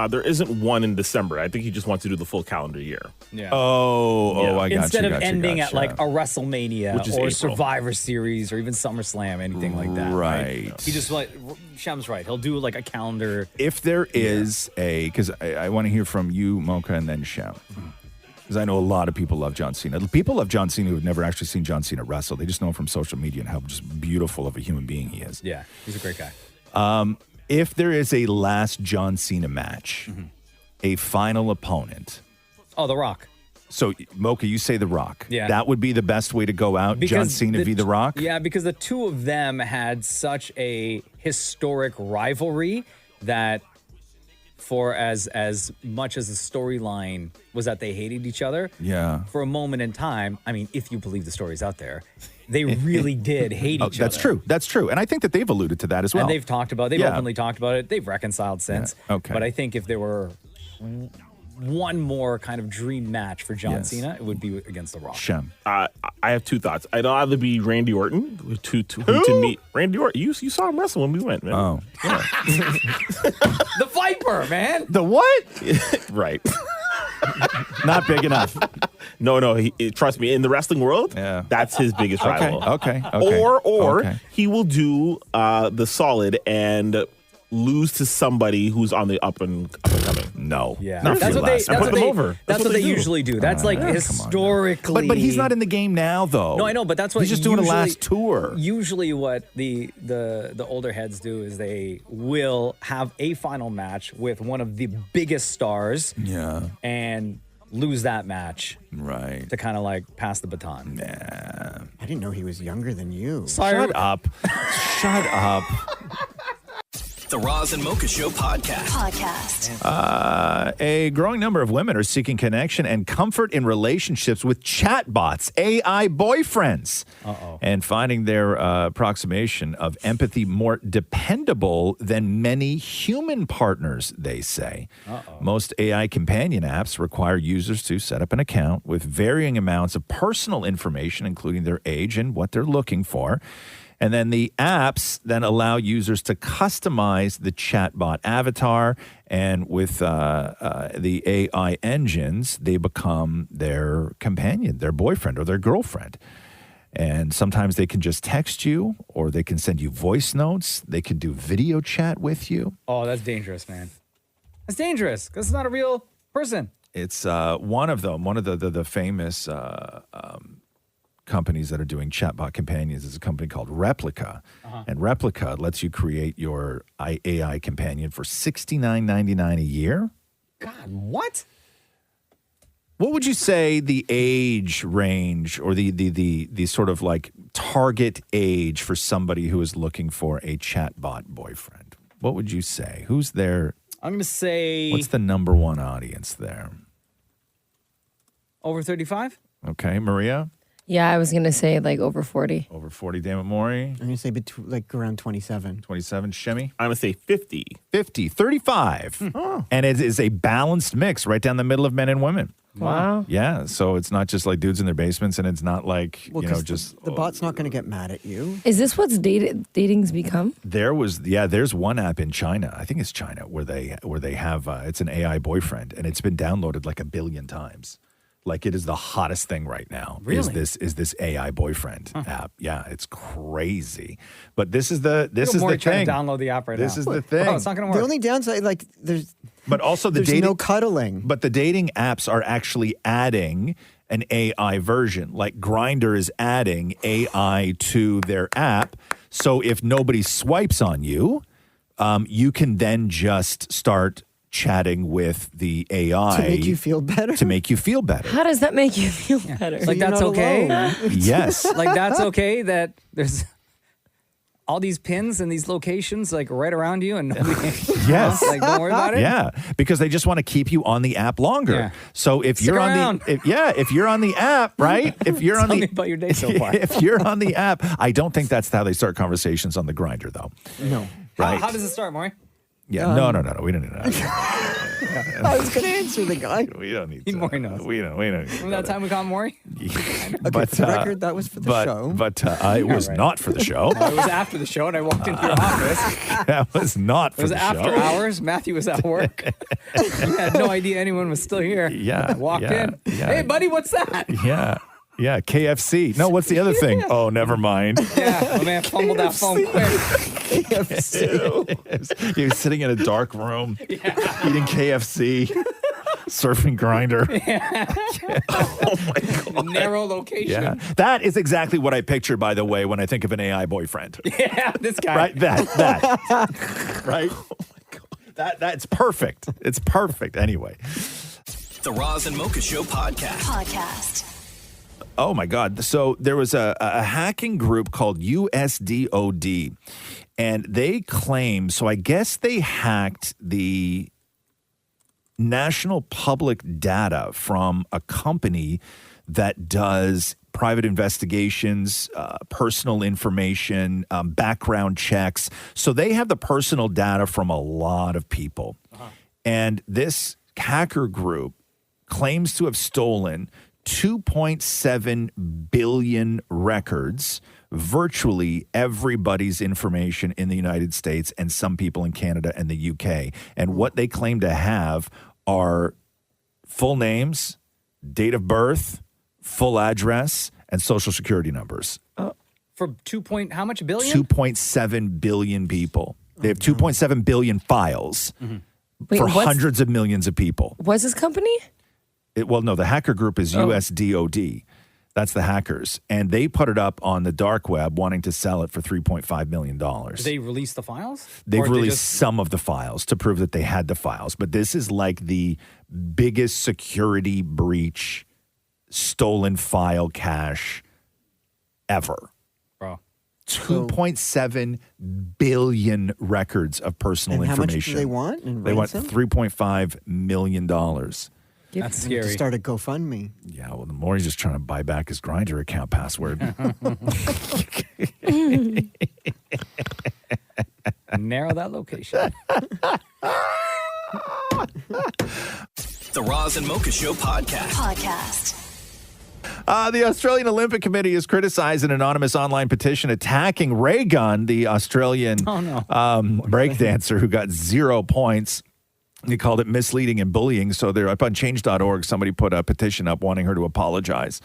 There isn't one in December. I think he just wants to do the full calendar year. Yeah. I got Instead you. of ending at like a WrestleMania Which is or April. Survivor Series or even SummerSlam, anything like that. Right. He just like Shem's right. He'll do like a calendar. If there is because I want to hear from you, Mocha, and then Shem. Because I know a lot of people love John Cena. People love John Cena who have never actually seen John Cena wrestle. They just know him from social media and how just beautiful of a human being he is. Yeah, he's a great guy. If there is a last John Cena match, a final opponent. Oh, The Rock. So, Mocha, you say The Rock. Yeah. That would be the best way to go out, John Cena v. The Rock? Yeah, because the two of them had such a historic rivalry that for as much as the storyline was that they hated each other, Yeah. for a moment in time, I mean, if you believe the story's out there, they really did hate each other. That's true. That's true. And I think that they've alluded to that as well. And they've openly talked about it. They've reconciled since. Yeah. Okay. But I think if there were one more kind of dream match for John Yes. Cena, it would be against The Rock. Shem. I have two thoughts. I'd either be Randy Orton to meet Randy Orton. You saw him wrestle when we went, man. Oh, The Viper, man. The what? Right. Not big enough. No. Trust me, in the wrestling world, that's his biggest rival. Okay. Or Okay. he will do the solid and lose to somebody who's on the up and coming. No. Yeah. Not That's for what they, less. that's Put what them they, over. That's what they do. usually do. That's like historically. But he's not in the game now, though. No, I know, but that's what he's just doing a usually- last tour. Usually, what the older heads do is they will have a final match with one of the biggest stars, and lose that match, right, to kind of like pass the baton. Yeah, I didn't know he was younger than you. Sorry. Shut up. Shut up. The Roz and Mocha Show podcast. A growing number of women are seeking connection and comfort in relationships with chatbots, AI boyfriends, and finding their approximation of empathy more dependable than many human partners, they say. Most AI companion apps require users to set up an account with varying amounts of personal information, including their age and what they're looking for. And then the apps then allow users to customize the chatbot avatar. And with the AI engines, they become their companion, their boyfriend or their girlfriend. And sometimes they can just text you, or they can send you voice notes. They can do video chat with you. Oh, that's dangerous, man. That's dangerous because it's not a real person. It's one of the famous companies that are doing chatbot companions is a company called Replica. And Replica lets you create your AI companion for $69.99 a year. God, what? What would you say the age range or the sort of like target age for somebody who is looking for a chatbot boyfriend? What would you say? Who's there? I'm going to say What's the number one audience there? over 35. Okay, Maria? Yeah, I was going to say like over 40. Over 40, Dammit Maury? I'm going to say like around 27. 27, Shemmy? I'm going to say 50. 50, 35. And it is a balanced mix right down the middle of men and women. Wow. Yeah, so it's not just like dudes in their basements, and it's not like, Well, you know, 'cause just... the bot's not going to get mad at you. Is this what's dating's become? There's one app in China, I think it's China, where they have, it's an AI boyfriend, and it's been downloaded like 1 billion times. Like it is the hottest thing right now. Really? Is this AI boyfriend app? Yeah, it's crazy. But this is the Maury thing. trying to download the app right now. This is the thing. Oh, it's not going to work. The only downside, like, But also there's no cuddling. But the dating apps are actually adding an AI version. Like Grindr is adding AI to their app. So if nobody swipes on you, you can then just start chatting with the AI To make you feel better? To make you feel better. How does that make you feel better? Like that's okay. Yes. Like that's okay that there's all these pins and these locations like right around you and nobody, Yes. like don't worry about it. Yeah, because they just want to keep you on the app longer. Yeah. So if Stick you're on around. if you're on the app, right? If you're on Tell the me about your day so far. if you're on the app, I don't think that's how they start conversations on the Grindr, though. No. Right? How does it start, Maury? Yeah. No. We don't need that. I was going to answer the guy. We don't need. Maury knows. We don't. Remember that time we caught Maury? Okay, for the record, that was for the show. But it was right. not for the show. It was after the show and I walked into your office. That was not for It was the after show. hours. Matthew was at work. You had no idea anyone was still here. Yeah, I walked yeah, in. yeah. Hey, buddy, what's that? Yeah. Yeah, KFC. No, what's the other thing? Oh, never mind. Yeah, my man fumbled that phone quick. He was sitting in a dark room, eating KFC, surfing Grindr. Narrow location. Yeah, that is exactly what I picture, by the way, when I think of an AI boyfriend. Yeah, this guy. Right, that, right? Oh my God, that's perfect. It's perfect. Anyway, The Roz and Mocha Show podcast. oh my God. So there was a hacking group called USDOD, and they claim, so I guess they hacked the national public data from a company that does private investigations, personal information, background checks. So they have the personal data from a lot of people. And this hacker group claims to have stolen 2.7 billion records, virtually everybody's information in the United States and some people in Canada and the UK. And what they claim to have are full names, date of birth, full address, and social security numbers. For how much billion? 2.7 billion people. They have 2.7 billion files Wait, for what's- hundreds of millions of people. What's this company? The hacker group is USDOD. That's the hackers. And they put it up on the dark web wanting to sell it for $3.5 million. Did they release the files? They've Or did they released just- some of the files to prove that they had the files. But this is like the biggest security breach, stolen file cache ever. Bro. 2.7 billion records of personal And how much do information. they want in They want ransom? $3.5 million. That's We need scary. to start a GoFundMe. Yeah, well, the more he's just trying to buy back his Grindr account password. Narrow that location. The Roz and Mocha Show podcast. The Australian Olympic Committee has criticized an anonymous online petition attacking Ray Gunn, the Australian breakdancer who got 0 points. They called it misleading and bullying. So they're up on change.org. Somebody put a petition up wanting her to apologize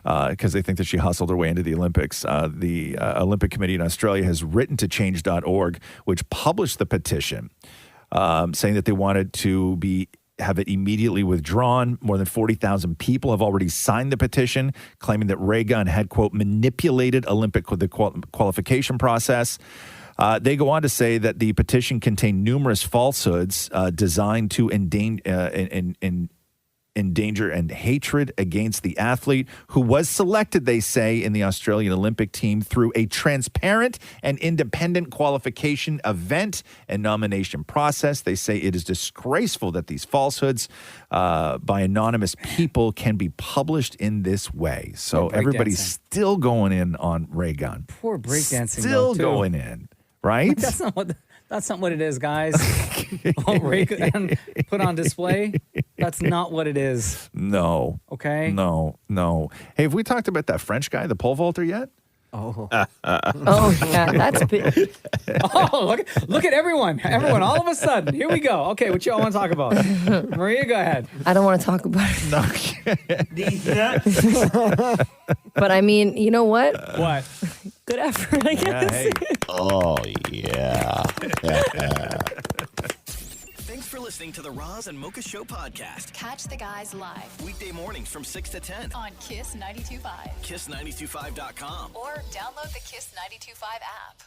because they think that she hustled her way into the Olympics. The Olympic Committee in Australia has written to change.org, which published the petition saying that they wanted to have it immediately withdrawn. More than 40,000 people have already signed the petition, claiming that Ray Gunn had, quote, manipulated the qualification process. They go on to say that the petition contained numerous falsehoods designed to endanger and hatred against the athlete who was selected, they say, in the Australian Olympic team through a transparent and independent qualification event and nomination process. They say it is disgraceful that these falsehoods by anonymous people can be published in this way. So everybody's still going in on Ray Gunn. Poor breakdancing. Still though, too. going in, right? Like, that's not what it is, guys. Ray Gunn put on display. That's not what it is. No. Okay. No. Hey, have we talked about that French guy, the pole vaulter, yet? Oh. Oh, yeah, that's big. Oh, look at everyone. Everyone, all of a sudden. Here we go. Okay, what y'all want to talk about? Maria, go ahead. I don't want to talk about it. But I mean, you know what? What? Good effort, I guess. Oh, yeah. Thanks for listening to the Roz and Mocha Show podcast. Catch the guys live Weekday mornings from 6 to 10. on Kiss 92.5 Kiss925.com. or download the Kiss 92.5 app.